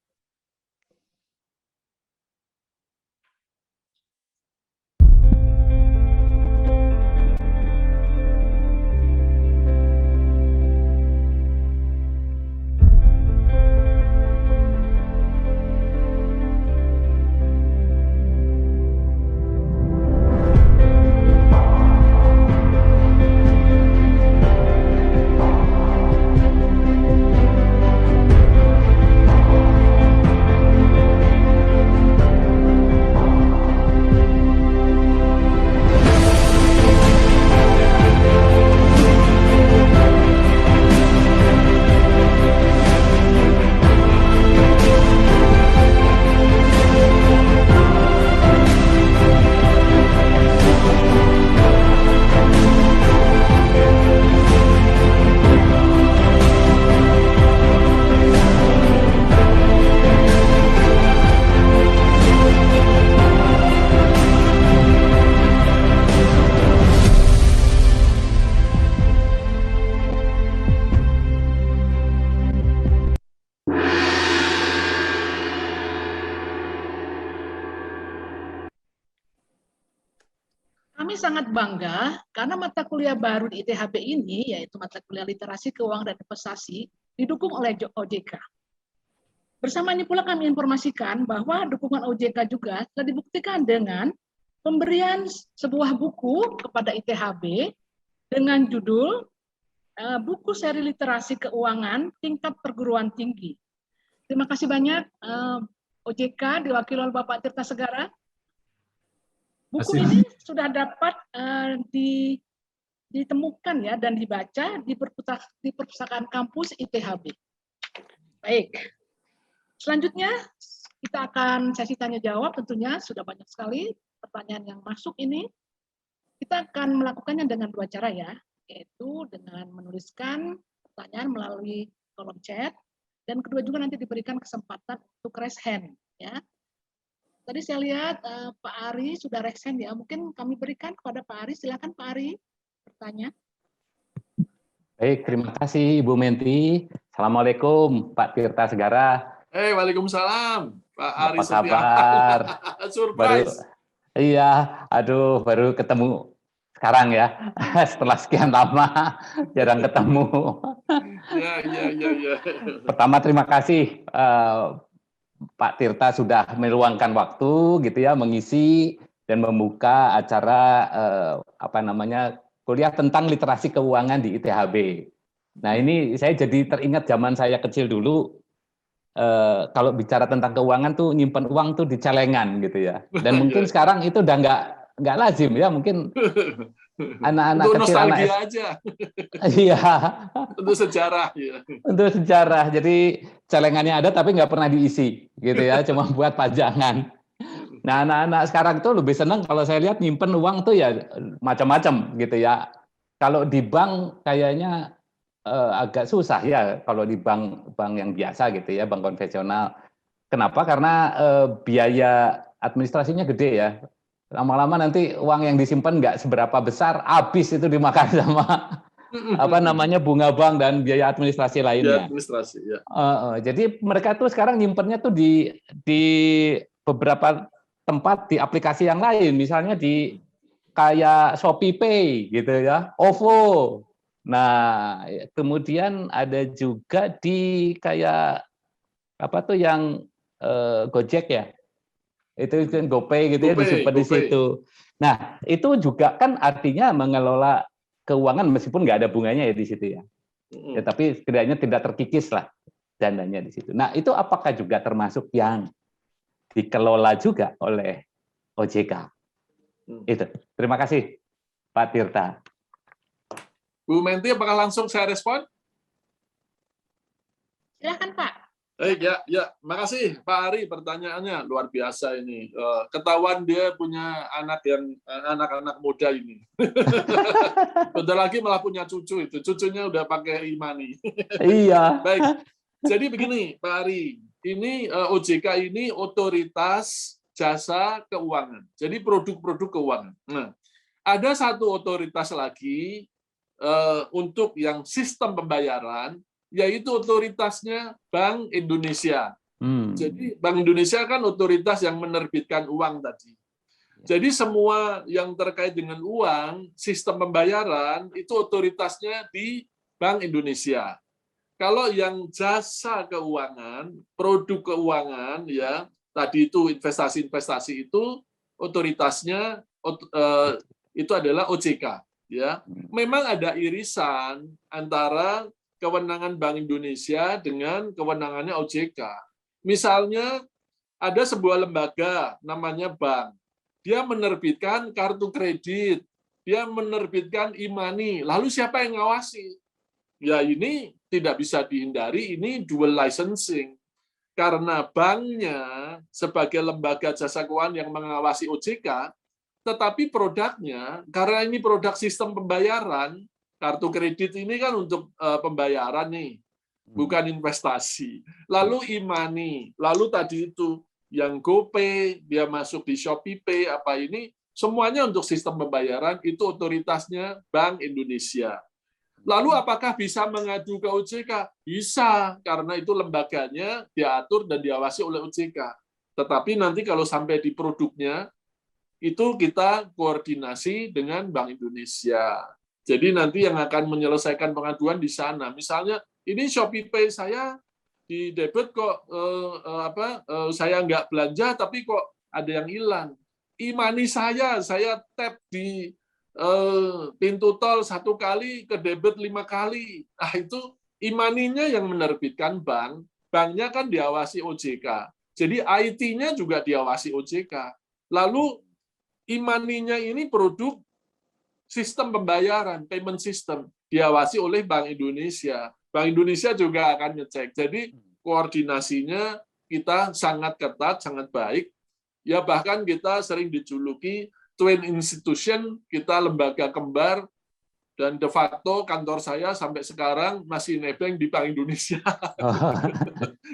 Kami sangat bangga karena mata kuliah baru di ITHB ini, yaitu mata kuliah literasi keuangan dan investasi, didukung oleh OJK. Bersama ini pula kami informasikan bahwa dukungan OJK juga telah dibuktikan dengan pemberian sebuah buku kepada ITHB dengan judul buku seri literasi keuangan tingkat perguruan tinggi. Terima kasih banyak OJK diwakili oleh Bapak Tirta Segara. Buku ini sudah dapat ditemukan ya dan dibaca di perpustakaan kampus ITHB. Baik, selanjutnya kita akan sesi tanya jawab. Tentunya sudah banyak sekali pertanyaan yang masuk ini. Kita akan melakukannya dengan dua cara ya, yaitu dengan menuliskan pertanyaan melalui kolom chat, dan kedua juga nanti diberikan kesempatan untuk raise hand ya. Tadi saya lihat Pak Ari sudah raise hand ya. Mungkin kami berikan kepada Pak Ari. Silakan Pak Ari bertanya. Baik, terima kasih Ibu Menti. Assalamualaikum Pak Tirta Segara. Waalaikumsalam Pak Ari. Apa kabar? Surprise. Baru ketemu sekarang ya. Setelah sekian lama jarang ketemu. Ya. Pertama terima kasih Pak Tirta sudah meluangkan waktu gitu ya, mengisi dan membuka acara kuliah tentang literasi keuangan di ITHB. Nah ini saya jadi teringat zaman saya kecil dulu, kalau bicara tentang keuangan tuh nyimpan uang tuh di celengan gitu ya. Dan mungkin sekarang itu udah nggak lazim ya, mungkin anak-anak kecil, anak aja. Iya. Untuk sejarah ya. Untuk sejarah. Jadi celengannya ada tapi nggak pernah diisi gitu ya, cuma buat pajangan. Nah, anak-anak sekarang tuh lebih senang kalau saya lihat nyimpen uang tuh ya macam-macam gitu ya. Kalau di bank kayaknya agak susah ya kalau di bank yang biasa gitu ya, bank konvensional. Kenapa? Karena biaya administrasinya gede ya. Lama-lama nanti uang yang disimpan nggak seberapa besar, habis itu dimakan sama bunga bank dan biaya administrasi lainnya. Biaya administrasi, ya. Jadi mereka tuh sekarang nyimpennya tuh di beberapa tempat di aplikasi yang lain, misalnya di kayak Shopee Pay gitu ya, OVO. Nah, kemudian ada juga di kayak yang Gojek ya. Itu kan GoPay gitu ya, disimpan di situ. Nah, itu juga kan artinya mengelola keuangan meskipun nggak ada bunganya ya di situ ya. Ya, tapi setidaknya tidak terkikis lah dananya di situ. Nah, itu apakah juga termasuk yang dikelola juga oleh OJK? Itu. Terima kasih, Pak Tirta. Bu Menti, apakah langsung saya respon? Silakan Pak. Ya, makasih Pak Ari, pertanyaannya luar biasa ini. Ketahuan dia punya anak-anak muda ini. Bentar lagi malah punya cucu itu. Cucunya udah pakai e-money. Iya. Baik. Jadi begini, Pak Ari, ini OJK ini otoritas jasa keuangan. Jadi produk-produk keuangan. Nah, ada satu otoritas lagi untuk yang sistem pembayaran, yaitu otoritasnya Bank Indonesia. Jadi Bank Indonesia kan otoritas yang menerbitkan uang tadi. Jadi semua yang terkait dengan uang, sistem pembayaran, itu otoritasnya di Bank Indonesia. Kalau yang jasa keuangan, produk keuangan, ya tadi itu investasi-investasi itu otoritasnya itu adalah OJK. Ya, memang ada irisan antara kewenangan Bank Indonesia dengan kewenangannya OJK. Misalnya ada sebuah lembaga namanya bank, dia menerbitkan kartu kredit, dia menerbitkan e-money, lalu siapa yang ngawasi? Ya ini tidak bisa dihindari, ini dual licensing. Karena banknya sebagai lembaga jasa keuangan yang mengawasi OJK, tetapi produknya, karena ini produk sistem pembayaran, kartu kredit ini kan untuk pembayaran nih, bukan investasi. Lalu e-money, lalu tadi itu yang GoPay, dia masuk di ShopeePay, apa ini, semuanya untuk sistem pembayaran, itu otoritasnya Bank Indonesia. Lalu apakah bisa mengadu ke OJK? Bisa, karena itu lembaganya diatur dan diawasi oleh OJK. Tetapi nanti kalau sampai di produknya, itu kita koordinasi dengan Bank Indonesia. Jadi nanti yang akan menyelesaikan pengaduan di sana. Misalnya, ini ShopeePay saya di debit kok saya nggak belanja, tapi kok ada yang hilang. E-money saya tap di pintu tol 1 kali, ke debit 5 kali. Nah itu e-money-nya yang menerbitkan bank, banknya kan diawasi OJK. Jadi IT-nya juga diawasi OJK. Lalu e-money-nya ini produk sistem pembayaran, payment system, diawasi oleh Bank Indonesia. Bank Indonesia juga akan ngecek. Jadi koordinasinya kita sangat ketat, sangat baik. Ya bahkan kita sering dijuluki twin institution, kita lembaga kembar, dan de facto kantor saya sampai sekarang masih nebeng di Bank Indonesia.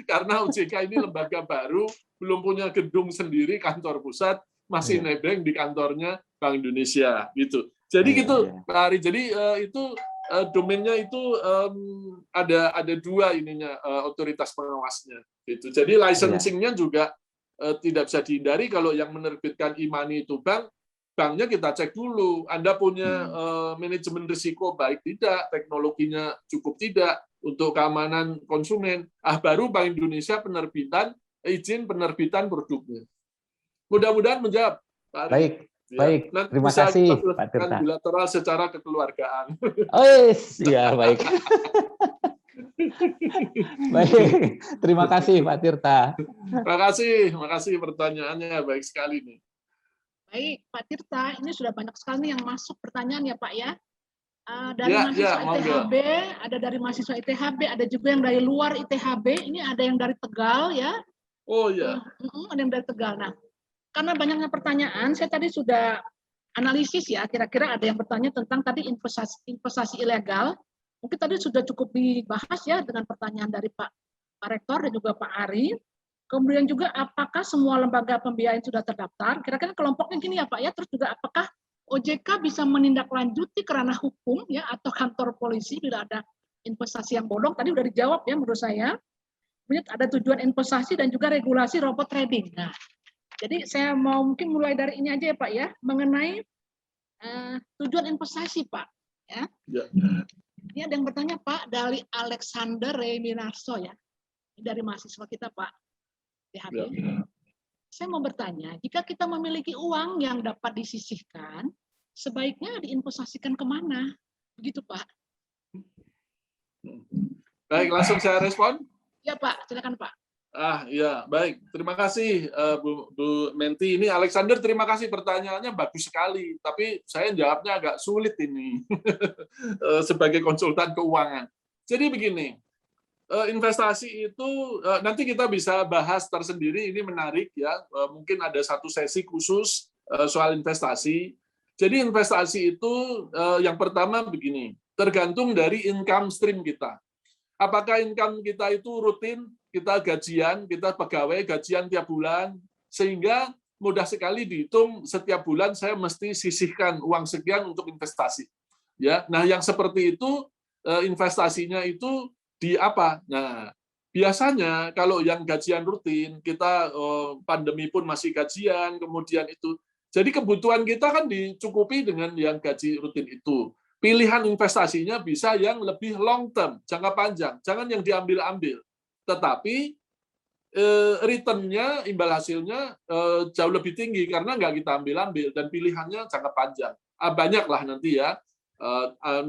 Karena OJK ini lembaga baru, belum punya gedung sendiri, kantor pusat, masih nebeng di kantornya Bank Indonesia gitu. Jadi gitu Pak Ari. Jadi itu domainnya itu ada 2 ininya otoritas pengawasnya gitu. Jadi licensing-nya juga tidak bisa dihindari. Kalau yang menerbitkan e-money itu banknya kita cek dulu. Anda punya manajemen risiko baik tidak, teknologinya cukup tidak untuk keamanan konsumen. Baru Bank Indonesia izin penerbitan produknya. Mudah-mudahan menjawab, Pak Ari. Baik, ya. baik. Nanti Terima bisa kasih, kita Pak Tirta. bilateral secara kekeluargaan. Ya, baik. Baik, terima kasih Pak Tirta. Terima kasih pertanyaannya, baik sekali nih. Baik, Pak Tirta, ini sudah banyak sekali yang masuk pertanyaan ya Pak ya. Dari mahasiswa ITHB, ada dari mahasiswa ITHB, ada juga yang dari luar ITHB, ini ada yang dari Tegal ya. Oh ya. Ada yang dari Tegal. Nah, karena banyaknya pertanyaan, saya tadi sudah analisis ya, kira-kira ada yang bertanya tentang tadi investasi ilegal. Mungkin tadi sudah cukup dibahas ya dengan pertanyaan dari Pak Rektor dan juga Pak Ari. Kemudian juga apakah semua lembaga pembiayaan sudah terdaftar? Kira-kira kelompoknya gini ya Pak ya. Terus juga apakah OJK bisa menindaklanjuti ke ranah hukum ya atau kantor polisi bila ada investasi yang bodong? Tadi udah dijawab ya menurut saya. Kemudian ada tujuan investasi dan juga regulasi robot trading. Nah, jadi saya mau mungkin mulai dari ini aja ya Pak ya, mengenai tujuan investasi Pak. Ya. Ini ada yang bertanya Pak dari Alexander Reminarso ya, dari mahasiswa kita Pak. Ya. Saya mau bertanya, jika kita memiliki uang yang dapat disisihkan, sebaiknya diinvestasikan kemana? Begitu Pak. Baik, langsung saya respon. Ya Pak, silakan Pak. Ya, baik. Terima kasih Bu Menti. Ini Alexander, terima kasih pertanyaannya bagus sekali. Tapi saya jawabnya agak sulit ini sebagai konsultan keuangan. Jadi begini, investasi itu nanti kita bisa bahas tersendiri. Ini menarik ya. Mungkin ada satu sesi khusus soal investasi. Jadi investasi itu yang pertama begini, tergantung dari income stream kita. Apakah income kita itu rutin, kita gajian, kita pegawai gajian tiap bulan, sehingga mudah sekali dihitung setiap bulan saya mesti sisihkan uang sekian untuk investasi. Ya, nah yang seperti itu investasinya itu di apa? Nah, biasanya kalau yang gajian rutin, kita pandemi pun masih gajian, kemudian itu. Jadi kebutuhan kita kan dicukupi dengan yang gaji rutin itu. Pilihan investasinya bisa yang lebih long term, jangka panjang. Jangan yang diambil-ambil. Tetapi return-nya, imbal hasilnya jauh lebih tinggi karena nggak kita ambil-ambil dan pilihannya jangka panjang. Banyak lah nanti ya.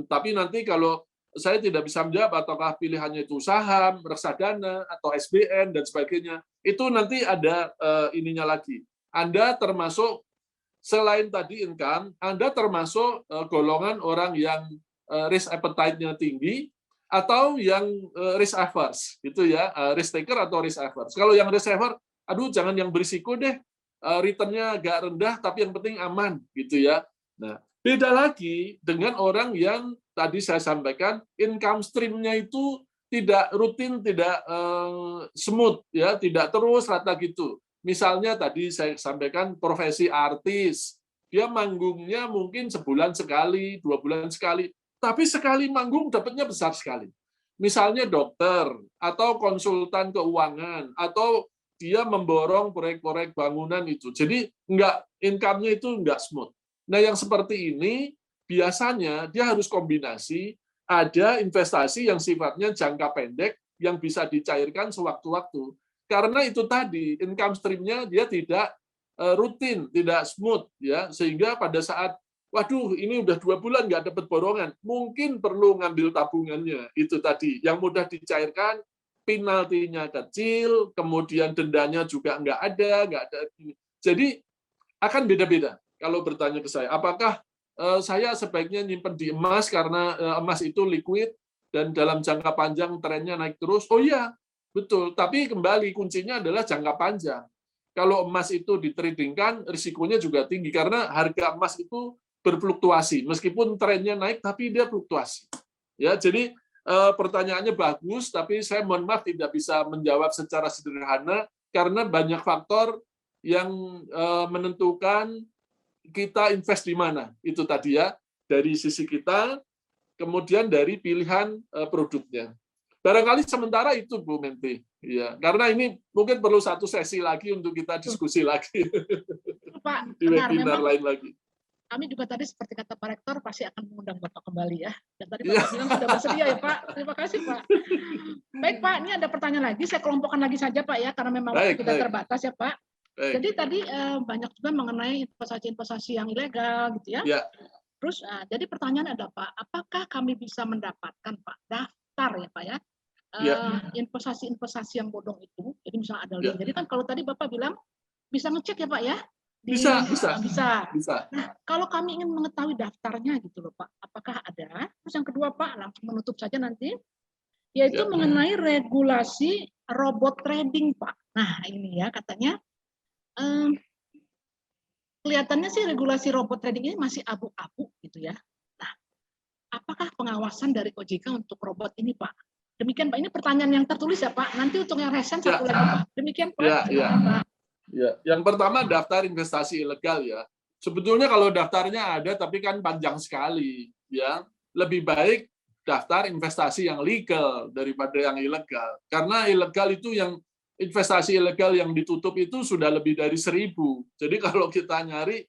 Tapi nanti kalau saya tidak bisa menjawab apakah pilihannya itu saham, reksadana, atau SBN, dan sebagainya. Itu nanti ada ininya lagi. Anda termasuk, selain tadi income, Anda termasuk golongan orang yang risk appetite-nya tinggi, atau yang risk averse, gitu ya, risk taker atau risk averse. Kalau yang risk averse, aduh jangan yang berisiko deh, return-nya agak rendah, tapi yang penting aman, gitu ya. Nah, beda lagi dengan orang yang tadi saya sampaikan income stream-nya itu tidak rutin, tidak smooth, ya, tidak terus rata gitu. Misalnya tadi saya sampaikan profesi artis, dia manggungnya mungkin sebulan sekali, 2 bulan sekali, tapi sekali manggung dapatnya besar sekali. Misalnya dokter, atau konsultan keuangan, atau dia memborong proyek-proyek bangunan itu. Jadi income-nya itu nggak smooth. Nah, yang seperti ini biasanya dia harus kombinasi, ada investasi yang sifatnya jangka pendek yang bisa dicairkan sewaktu-waktu. Karena itu tadi, income stream-nya dia tidak rutin, tidak smooth, ya, sehingga pada saat waduh, ini udah 2 bulan nggak dapat borongan, mungkin perlu ngambil tabungannya. Itu tadi, yang mudah dicairkan, penaltinya kecil, kemudian dendanya juga nggak ada. Jadi akan beda-beda. Kalau bertanya ke saya, apakah saya sebaiknya nyimpen di emas karena emas itu liquid dan dalam jangka panjang trennya naik terus? Oh iya, betul. Tapi kembali kuncinya adalah jangka panjang. Kalau emas itu ditradingkan, risikonya juga tinggi karena harga emas itu berfluktuasi, meskipun trennya naik, tapi dia fluktuasi. Ya, jadi pertanyaannya bagus, tapi saya mohon maaf tidak bisa menjawab secara sederhana karena banyak faktor yang menentukan kita invest di mana. Itu tadi ya, dari sisi kita, kemudian dari pilihan produknya. Barangkali sementara itu, Bu Menti. Ya, karena ini mungkin perlu satu sesi lagi untuk kita diskusi lagi. Pak, Di benar, webinar memang lain lagi. kami juga tadi seperti kata Pak Rektor pasti akan mengundang Bapak kembali ya. Dan tadi Bapak bilang sudah bersedia ya Pak. Terima kasih Pak. Baik Pak, ini ada pertanyaan lagi. Saya kelompokkan lagi saja Pak ya, karena memang waktu kita terbatas ya Pak. Jadi tadi banyak juga mengenai investasi-investasi yang ilegal gitu ya. Ya. Terus jadi pertanyaan ada Pak, apakah kami bisa mendapatkan Pak daftar ya Pak ya, investasi-investasi yang bodong itu? Jadi misalnya ada link. Jadi kan kalau tadi Bapak bilang bisa ngecek ya Pak ya? Bisa. Nah, kalau kami ingin mengetahui daftarnya gitu loh Pak, apakah ada? Terus yang kedua Pak, langsung menutup saja nanti, yaitu mengenai regulasi robot trading Pak. Nah ini ya katanya, kelihatannya sih regulasi robot trading ini masih abu-abu gitu ya. Nah, apakah pengawasan dari OJK untuk robot ini Pak? Demikian Pak, ini pertanyaan yang tertulis ya Pak, nanti untuk yang resen satu lagi Pak. Demikian Pak. Pak. Ya, yang pertama daftar investasi ilegal ya. Sebetulnya kalau daftarnya ada tapi kan panjang sekali ya. Lebih baik daftar investasi yang legal daripada yang ilegal. Karena ilegal itu yang investasi ilegal yang ditutup itu sudah lebih dari 1.000. Jadi kalau kita nyari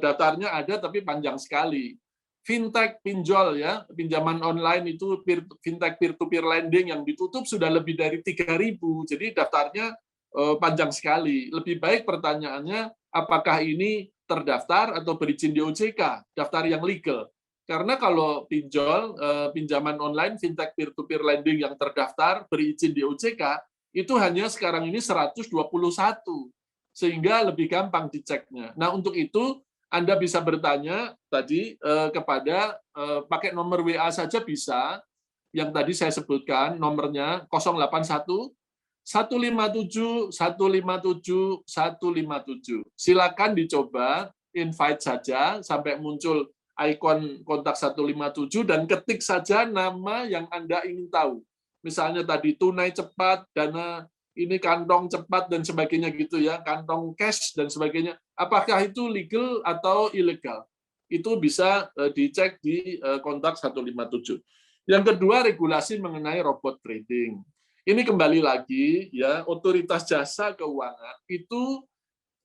daftarnya ada tapi panjang sekali. Fintech pinjol ya, pinjaman online itu fintech peer-to-peer lending yang ditutup sudah lebih dari 3.000. Jadi daftarnya panjang sekali. Lebih baik pertanyaannya, apakah ini terdaftar atau berizin di OJK, daftar yang legal. Karena kalau pinjol, pinjaman online, fintech peer-to-peer lending yang terdaftar, berizin di OJK, itu hanya sekarang ini 121, sehingga lebih gampang diceknya. Nah, untuk itu, Anda bisa bertanya tadi kepada, pakai nomor WA saja bisa, yang tadi saya sebutkan, nomornya 081 157 157 157. Silakan dicoba, invite saja sampai muncul ikon kontak 157 dan ketik saja nama yang Anda ingin tahu. Misalnya tadi tunai cepat, dana ini kantong cepat dan sebagainya gitu ya, kantong cash dan sebagainya. Apakah itu legal atau ilegal? itu bisa dicek di kontak 157. Yang kedua, regulasi mengenai robot trading. Ini kembali lagi ya, otoritas jasa keuangan itu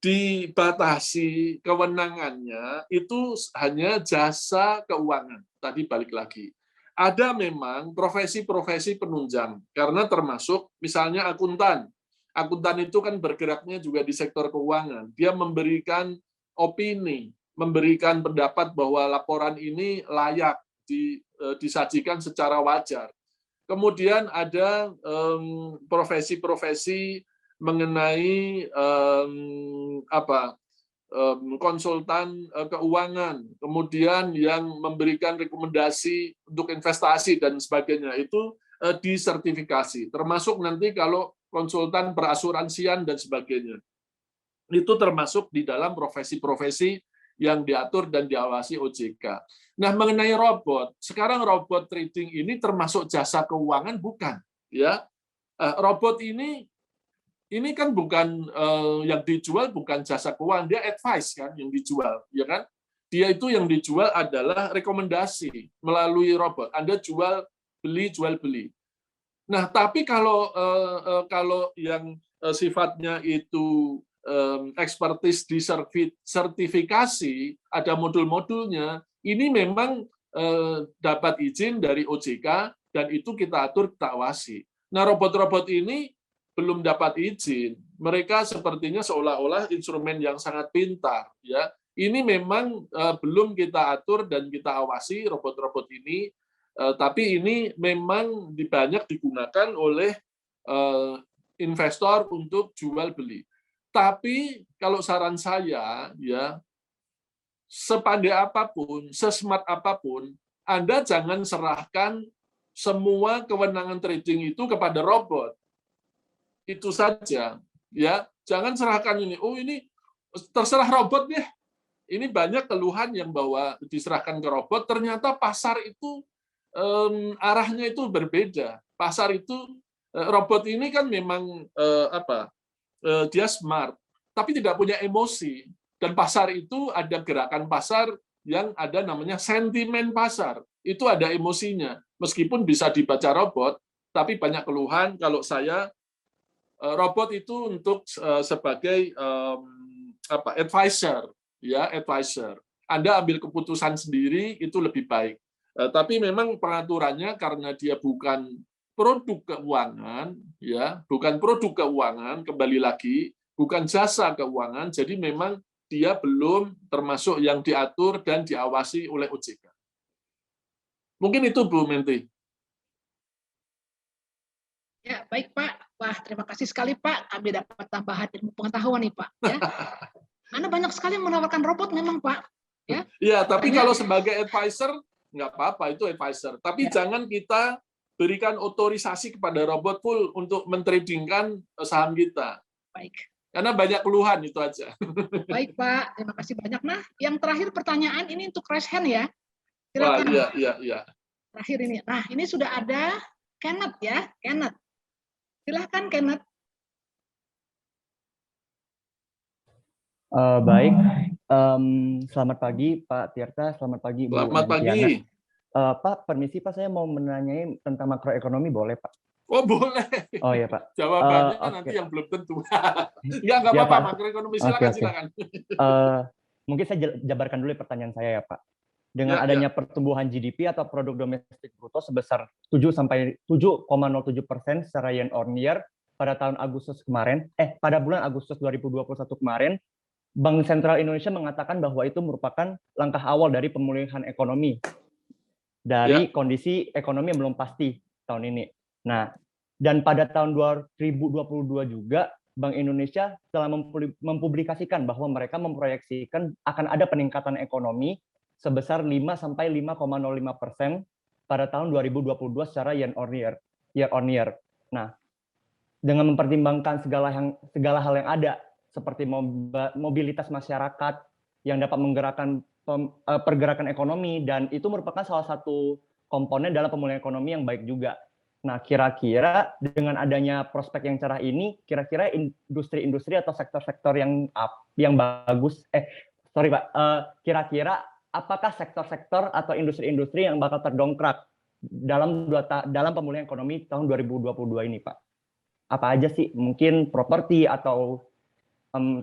dibatasi kewenangannya itu hanya jasa keuangan. Tadi balik lagi. Ada memang profesi-profesi penunjang, karena termasuk misalnya akuntan. Akuntan itu kan bergeraknya juga di sektor keuangan. Dia memberikan opini, memberikan pendapat bahwa laporan ini layak disajikan secara wajar. Kemudian ada profesi-profesi mengenai konsultan keuangan, kemudian yang memberikan rekomendasi untuk investasi dan sebagainya, itu disertifikasi, termasuk nanti kalau konsultan perasuransian dan sebagainya. Itu termasuk di dalam profesi-profesi yang diatur dan diawasi OJK. Nah, mengenai robot, sekarang robot trading ini termasuk jasa keuangan bukan? Ya, robot ini kan bukan yang dijual bukan jasa keuangan, dia advice kan yang dijual, ya kan? Dia itu yang dijual adalah rekomendasi melalui robot. Anda jual beli. Nah, tapi kalau yang sifatnya itu expertise di sertifikasi, ada modul-modulnya, ini memang dapat izin dari OJK dan itu kita atur, kita awasi. Nah, robot-robot ini belum dapat izin, mereka sepertinya seolah-olah instrumen yang sangat pintar. Ya, ini memang belum kita atur dan kita awasi robot-robot ini, tapi ini memang banyak digunakan oleh investor untuk jual beli. Tapi kalau saran saya, ya, sepandai apapun, sesmart apapun, Anda jangan serahkan semua kewenangan trading itu kepada robot. Itu saja, ya, jangan serahkan ini. Oh, ini terserah robot deh. Ini banyak keluhan yang bahwa diserahkan ke robot, ternyata pasar itu arahnya itu berbeda. Pasar itu robot ini kan memang dia smart, tapi tidak punya emosi. Dan pasar itu ada gerakan pasar yang ada namanya sentimen pasar. Itu ada emosinya. Meskipun bisa dibaca robot, tapi banyak keluhan kalau saya robot itu untuk sebagai advisor, ya, advisor. Anda ambil keputusan sendiri itu lebih baik. Tapi memang peraturannya karena dia bukan produk keuangan, ya, bukan produk keuangan, kembali lagi, bukan jasa keuangan, jadi memang dia belum termasuk yang diatur dan diawasi oleh OJK. Mungkin itu, Bu Menti. Ya, baik Pak. Wah, terima kasih sekali Pak. Kami dapat tambahan ilmu pengetahuan nih Pak. Ya. Anda banyak sekali menawarkan robot memang Pak. Ya, ya, tapi kalau sebagai advisor, nggak apa-apa, itu advisor. Tapi jangan kita berikan otorisasi kepada robot full untuk mentradingkan saham kita. Baik. Karena banyak keluhan, itu aja. Baik Pak, terima kasih banyak. Nah, yang terakhir pertanyaan ini untuk raise hand ya. Silakan. Iya. Terakhir ini. Nah, ini sudah ada Kenneth ya, Kenneth. Silahkan Kenneth. Baik, selamat pagi Pak Tirta, selamat pagi Bu Selamat Aditya. pagi. Pak, permisi Pak, saya mau menanyai tentang makroekonomi, boleh Pak? Oh, boleh. Oh ya Pak. Jawabannya Okay. nanti yang belum tentu. Nggak Ya, apa-apa, Pak. makroekonomi Okay. silakan. Mungkin saya jabarkan dulu pertanyaan saya ya Pak. Dengan Ya, adanya pertumbuhan GDP atau produk domestik bruto sebesar 7,07% secara year on year pada tahun Agustus kemarin, pada bulan Agustus 2021 kemarin, Bank Sentral Indonesia mengatakan bahwa itu merupakan langkah awal dari pemulihan ekonomi dari kondisi ekonomi yang belum pasti tahun ini. Nah, dan pada tahun 2022 juga Bank Indonesia telah mempublikasikan bahwa mereka memproyeksikan akan ada peningkatan ekonomi sebesar 5-5,05% pada tahun 2022 secara year on year. Nah, dengan mempertimbangkan segala hal yang ada seperti mobilitas masyarakat yang dapat menggerakkan pergerakan ekonomi, dan itu merupakan salah satu komponen dalam pemulihan ekonomi yang baik juga. Nah, kira-kira dengan adanya prospek yang cerah ini, kira-kira industri-industri atau sektor-sektor yang bagus, kira-kira apakah sektor-sektor atau industri-industri yang bakal terdongkrak dalam pemulihan ekonomi tahun 2022 ini, Pak? Apa aja sih? Mungkin properti atau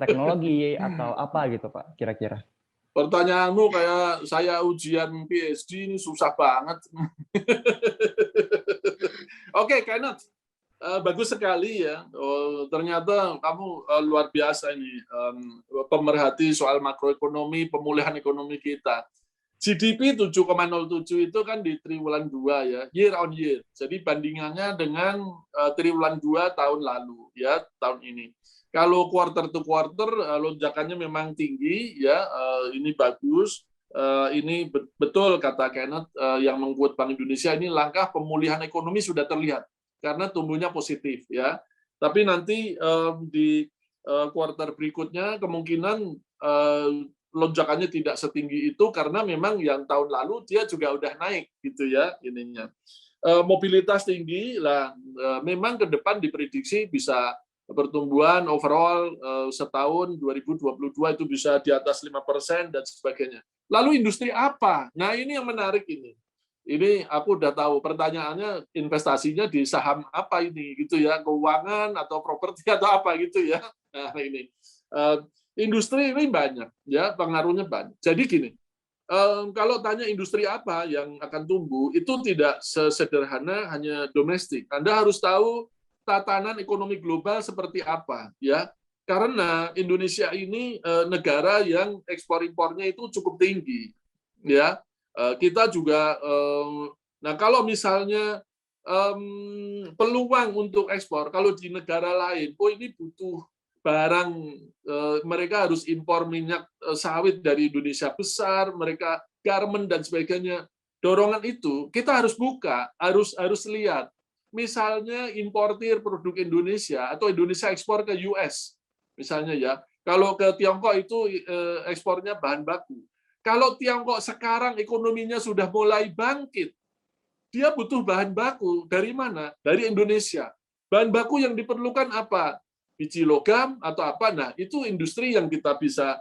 teknologi atau apa gitu, Pak, kira-kira? Pertanyaanmu kayak saya ujian PhD, ini susah banget. Oke, Kenneth. Bagus sekali ya. Ternyata kamu luar biasa ini, pemerhati soal makroekonomi, pemulihan ekonomi kita. GDP 7,07 itu kan di triwulan 2 ya, year on year. Jadi bandingannya dengan triwulan 2 tahun lalu ya, tahun ini. Kalau quarter to quarter lonjakannya memang tinggi ya, ini bagus. Ini betul kata Kenneth yang mengquote Bank Indonesia, ini langkah pemulihan ekonomi sudah terlihat karena tumbuhnya positif ya. Tapi nanti di quarter berikutnya kemungkinan lonjakannya tidak setinggi itu karena memang yang tahun lalu dia juga udah naik gitu ya ininya. Mobilitas tinggi lah, memang ke depan diprediksi bisa pertumbuhan overall setahun 2022 itu bisa di atas 5% dan sebagainya. Lalu industri apa? Nah, ini yang menarik ini. Ini aku udah tahu pertanyaannya, investasinya di saham apa ini gitu ya, keuangan atau properti atau apa gitu ya. Nah, ini industri ini banyak ya, pengaruhnya banyak. Jadi gini, kalau tanya industri apa yang akan tumbuh, itu tidak sesederhana hanya domestik. Anda harus tahu tatanan ekonomi global seperti apa ya, karena Indonesia ini negara yang ekspor impornya itu cukup tinggi ya. Kita juga nah kalau misalnya peluang untuk ekspor, kalau di negara lain ini butuh barang, mereka harus impor minyak sawit dari Indonesia besar, mereka garment dan sebagainya. Dorongan itu kita harus buka, harus lihat. Misalnya importir produk Indonesia atau Indonesia ekspor ke US, misalnya ya. Kalau ke Tiongkok itu ekspornya bahan baku. Kalau Tiongkok sekarang ekonominya sudah mulai bangkit, dia butuh bahan baku dari mana? Dari Indonesia. Bahan baku yang diperlukan apa? Biji logam atau apa? Nah, itu industri yang kita bisa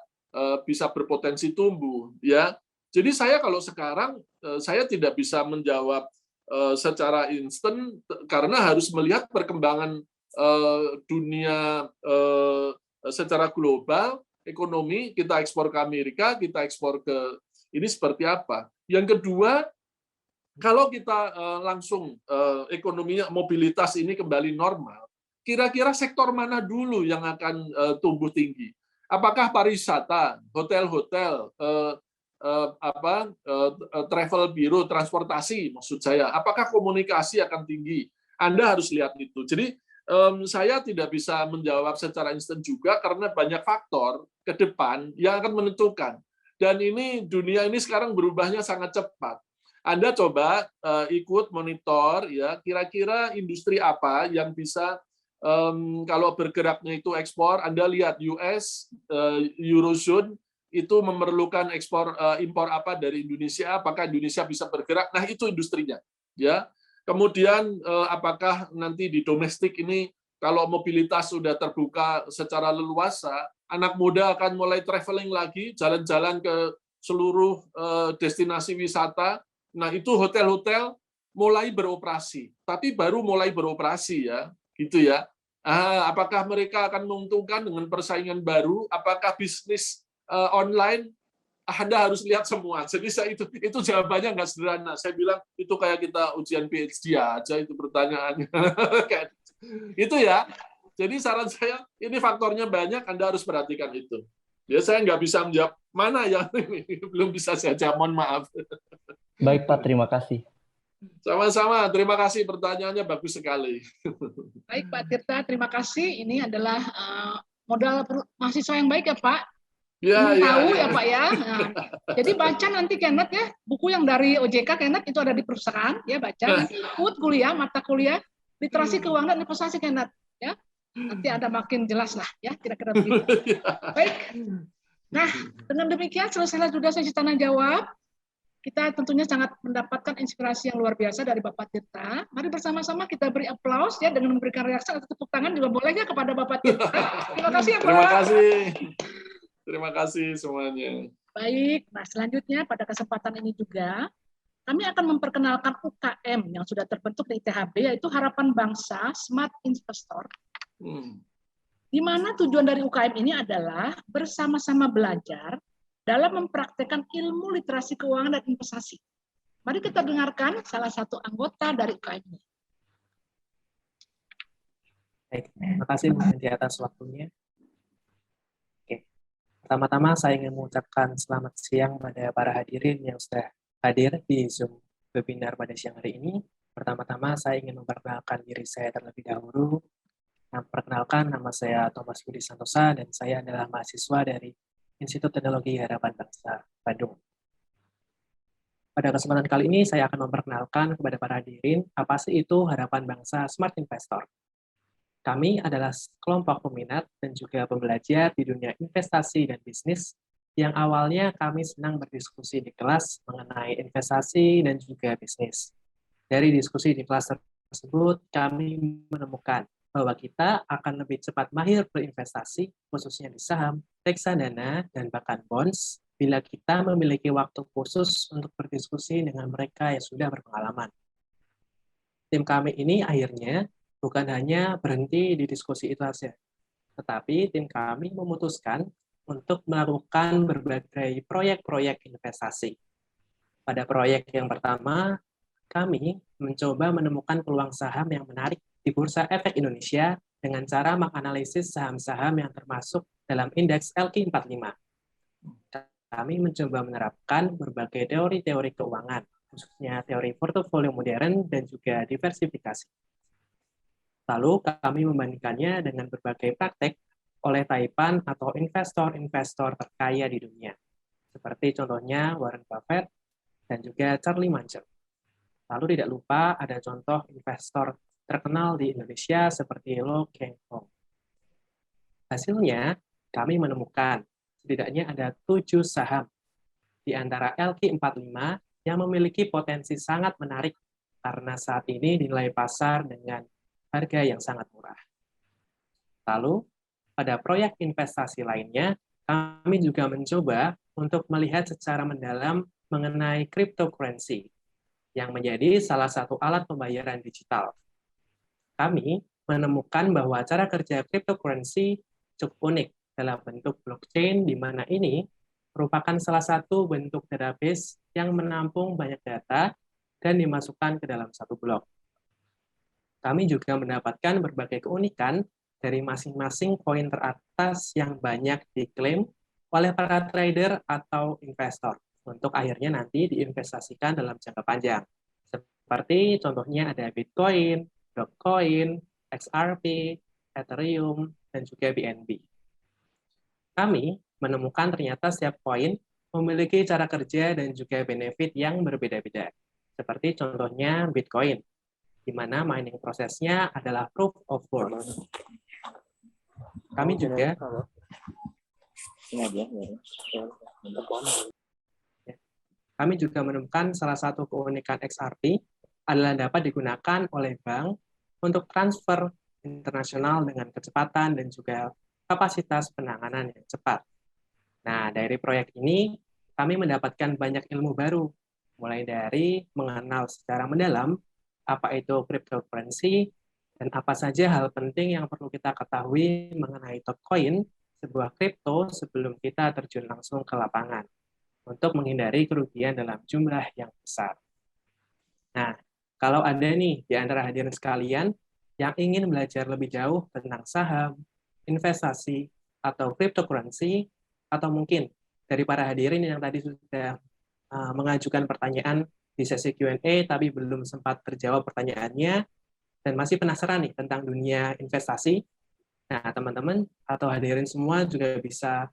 berpotensi tumbuh, ya. Jadi saya kalau sekarang saya tidak bisa menjawab secara instan karena harus melihat perkembangan dunia secara global, ekonomi, kita ekspor ke Amerika, kita ekspor ke ini seperti apa. Yang kedua, kalau kita langsung ekonominya, mobilitas ini kembali normal, kira-kira sektor mana dulu yang akan tumbuh tinggi? Apakah pariwisata, hotel-hotel, travel bureau, transportasi maksud saya, apakah komunikasi akan tinggi? Anda harus lihat itu. Jadi saya tidak bisa menjawab secara instan juga karena banyak faktor ke depan yang akan menentukan. Dan ini dunia ini sekarang berubahnya sangat cepat. Anda coba ikut monitor ya, kira-kira industri apa yang bisa kalau bergeraknya itu ekspor. Anda lihat US, Eurozone itu memerlukan impor apa dari Indonesia, apakah Indonesia bisa bergerak? Nah, itu industrinya, ya. Kemudian apakah nanti di domestik ini kalau mobilitas sudah terbuka secara leluasa, anak muda akan mulai traveling lagi, jalan-jalan ke seluruh destinasi wisata. Nah, itu hotel-hotel mulai beroperasi, tapi baru mulai beroperasi ya, gitu ya. Apakah mereka akan menguntungkan dengan persaingan baru? Apakah bisnis online? Anda harus lihat semua. Jadi saya itu jawabannya nggak sederhana. Saya bilang itu kayak kita ujian PhD aja itu pertanyaannya. Itu ya. Jadi saran saya ini faktornya banyak. Anda harus perhatikan itu. Ya saya nggak bisa menjawab mana yang ini belum bisa saya jawab. Mohon maaf. Baik Pak, terima kasih. Sama-sama. Terima kasih pertanyaannya bagus sekali. Baik Pak Tirta, terima kasih. Ini adalah modal mahasiswa yang baik ya Pak. Ya, tahu ya Pak ya. Nah, jadi baca nanti Kenneth ya, buku yang dari OJK Kenneth itu ada di perpustakaan ya, baca nanti ikut kuliah, mata kuliah literasi keuangan dan investasi Kenneth ya. Nanti ada makin jelas lah ya, kira-kira begitu. Baik. Nah, dengan demikian selesai sudah sesi tanya jawab. Kita tentunya sangat mendapatkan inspirasi yang luar biasa dari Bapak Tirta. Mari bersama-sama kita beri aplaus ya dengan memberikan reaksi atau tepuk tangan juga boleh ya kepada Bapak Tirta. Terima kasih ya Pak. Terima kasih. Terima kasih semuanya. Baik, nah selanjutnya pada kesempatan ini juga kami akan memperkenalkan UKM yang sudah terbentuk di ITHB, yaitu Harapan Bangsa Smart Investor, di mana tujuan dari UKM ini adalah bersama-sama belajar dalam mempraktekkan ilmu literasi keuangan dan investasi. Mari kita dengarkan salah satu anggota dari UKM ini. Baik, terima kasih Bu Menti atas waktunya. Oke. Pertama-tama saya ingin mengucapkan selamat siang pada para hadirin yang sudah hadir di Zoom webinar pada siang hari ini. Pertama-tama saya ingin memperkenalkan diri saya terlebih dahulu. Perkenalkan, nama saya Thomas Budi Santosa dan saya adalah mahasiswa dari Institut Teknologi Harapan Bangsa, Bandung. Pada kesempatan kali ini saya akan memperkenalkan kepada para hadirin apa sih itu Harapan Bangsa Smart Investor. Kami adalah kelompok peminat dan juga pembelajar di dunia investasi dan bisnis yang awalnya kami senang berdiskusi di kelas mengenai investasi dan juga bisnis. Dari diskusi di kelas tersebut, kami menemukan bahwa kita akan lebih cepat mahir berinvestasi, khususnya di saham, reksadana, dan bahkan bonds, bila kita memiliki waktu khusus untuk berdiskusi dengan mereka yang sudah berpengalaman. Tim kami ini akhirnya bukan hanya berhenti di diskusi itu saja, tetapi tim kami memutuskan untuk melakukan berbagai proyek-proyek investasi. Pada proyek yang pertama, kami mencoba menemukan peluang saham yang menarik di Bursa Efek Indonesia dengan cara menganalisis saham-saham yang termasuk dalam indeks LQ45. Kami mencoba menerapkan berbagai teori-teori keuangan, khususnya teori portofolio modern dan juga diversifikasi. Lalu kami membandingkannya dengan berbagai praktek oleh taipan atau investor-investor terkaya di dunia, seperti contohnya Warren Buffett dan juga Charlie Munger. Lalu tidak lupa ada contoh investor terkenal di Indonesia seperti Lo Keng Hong. Hasilnya, kami menemukan setidaknya ada 7 saham di antara LQ45 yang memiliki potensi sangat menarik karena saat ini dinilai pasar dengan harga yang sangat murah. Lalu, pada proyek investasi lainnya, kami juga mencoba untuk melihat secara mendalam mengenai cryptocurrency, yang menjadi salah satu alat pembayaran digital. Kami menemukan bahwa cara kerja cryptocurrency cukup unik dalam bentuk blockchain, di mana ini merupakan salah satu bentuk database yang menampung banyak data dan dimasukkan ke dalam satu blok. Kami juga mendapatkan berbagai keunikan dari masing-masing poin teratas yang banyak diklaim oleh para trader atau investor untuk akhirnya nanti diinvestasikan dalam jangka panjang. Seperti contohnya ada Bitcoin, Dogecoin, XRP, Ethereum, dan juga BNB. Kami menemukan ternyata setiap koin memiliki cara kerja dan juga benefit yang berbeda-beda. Seperti contohnya Bitcoin, di mana mining prosesnya adalah proof of work. Kami juga menemukan salah satu keunikan XRP adalah dapat digunakan oleh bank untuk transfer internasional dengan kecepatan dan juga kapasitas penanganan yang cepat. Nah, dari proyek ini kami mendapatkan banyak ilmu baru, mulai dari mengenal secara mendalam apa itu cryptocurrency, dan apa saja hal penting yang perlu kita ketahui mengenai Dogecoin, sebuah kripto, sebelum kita terjun langsung ke lapangan, untuk menghindari kerugian dalam jumlah yang besar. Nah, kalau ada nih di antara hadirin sekalian yang ingin belajar lebih jauh tentang saham, investasi, atau cryptocurrency, atau mungkin dari para hadirin yang tadi sudah mengajukan pertanyaan di sesi Q&A tapi belum sempat terjawab pertanyaannya, dan masih penasaran nih tentang dunia investasi, nah teman-teman atau hadirin semua juga bisa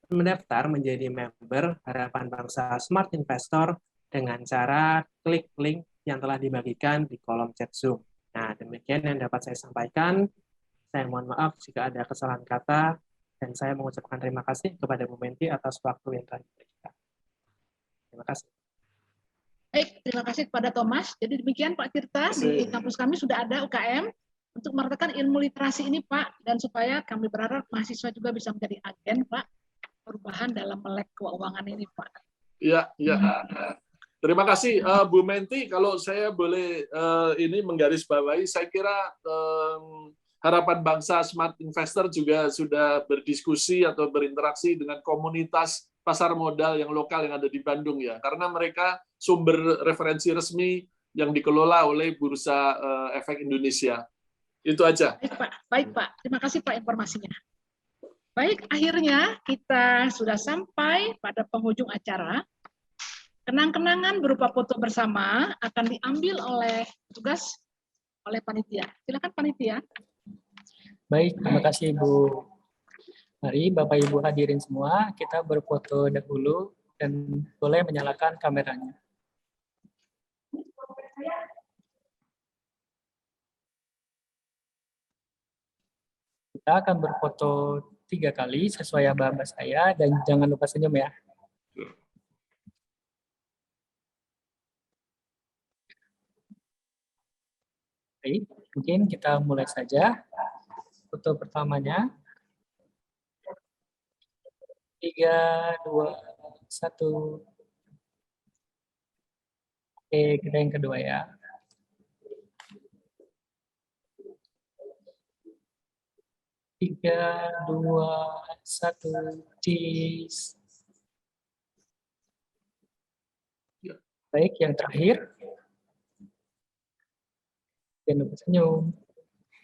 mendaftar menjadi member Harapan Bangsa Smart Investor dengan cara klik link yang telah dibagikan di kolom chat Zoom. Nah, demikian yang dapat saya sampaikan. Saya mohon maaf jika ada kesalahan kata, dan saya mengucapkan terima kasih kepada Bu Menti atas waktu yang telah diberikan. Terima kasih. Baik, terima kasih kepada Thomas. Jadi demikian Pak Tirta, di kampus kami sudah ada UKM untuk memeratakan ilmu literasi ini Pak, dan supaya kami berharap mahasiswa juga bisa menjadi agen Pak, perubahan dalam melek keuangan ini, Pak. Iya, iya. Terima kasih Bu Menti. Kalau saya boleh ini menggarisbawahi, saya kira Harapan Bangsa Smart Investor juga sudah berdiskusi atau berinteraksi dengan komunitas pasar modal yang lokal yang ada di Bandung ya, karena mereka sumber referensi resmi yang dikelola oleh Bursa Efek Indonesia. Itu aja. Baik Pak. Terima kasih Pak informasinya. Baik, akhirnya kita sudah sampai pada penghujung acara. Kenang-kenangan berupa foto bersama akan diambil oleh petugas oleh panitia. Silakan panitia. Baik, terima kasih Ibu. Mari Bapak Ibu hadirin semua, kita berfoto dahulu dan boleh menyalakan kameranya. Kita akan berfoto 3 kali sesuai aba-aba saya dan jangan lupa senyum ya. Baik, mungkin kita mulai saja. Foto pertamanya. 3, 2, 1. Oke, kita yang kedua ya. 3, 2, 1, cheese. Baik, yang terakhir. Jangan lupa senyum.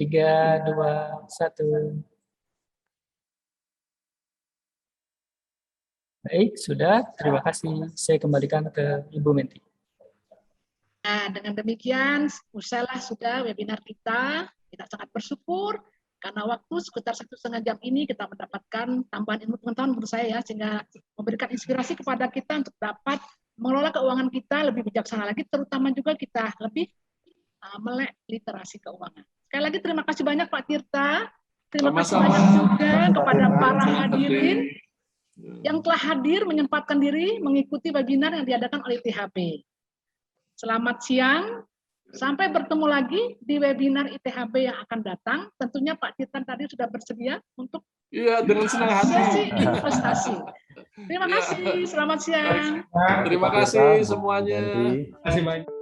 3, 2, 1. Baik, sudah. Terima kasih. Saya kembalikan ke Ibu Menti. Nah, dengan demikian, usailah sudah webinar kita. Kita sangat bersyukur karena waktu sekitar 1,5 jam ini kita mendapatkan tambahan ilmu pengetahuan menurut saya ya, sehingga memberikan inspirasi kepada kita untuk dapat mengelola keuangan kita lebih bijaksana lagi, terutama juga kita lebih melek literasi keuangan. Sekali lagi terima kasih banyak Pak Tirta. Terima kasih banyak juga kepada para hadirin yang telah hadir menyempatkan diri mengikuti webinar yang diadakan oleh ITHB. Selamat siang. Sampai bertemu lagi di webinar ITHB yang akan datang. Tentunya Pak Tirta tadi sudah bersedia untuk dengan senang hati. Sesi investasi. Terima kasih. Selamat siang. Terima kasih semuanya. Terima kasih banyak.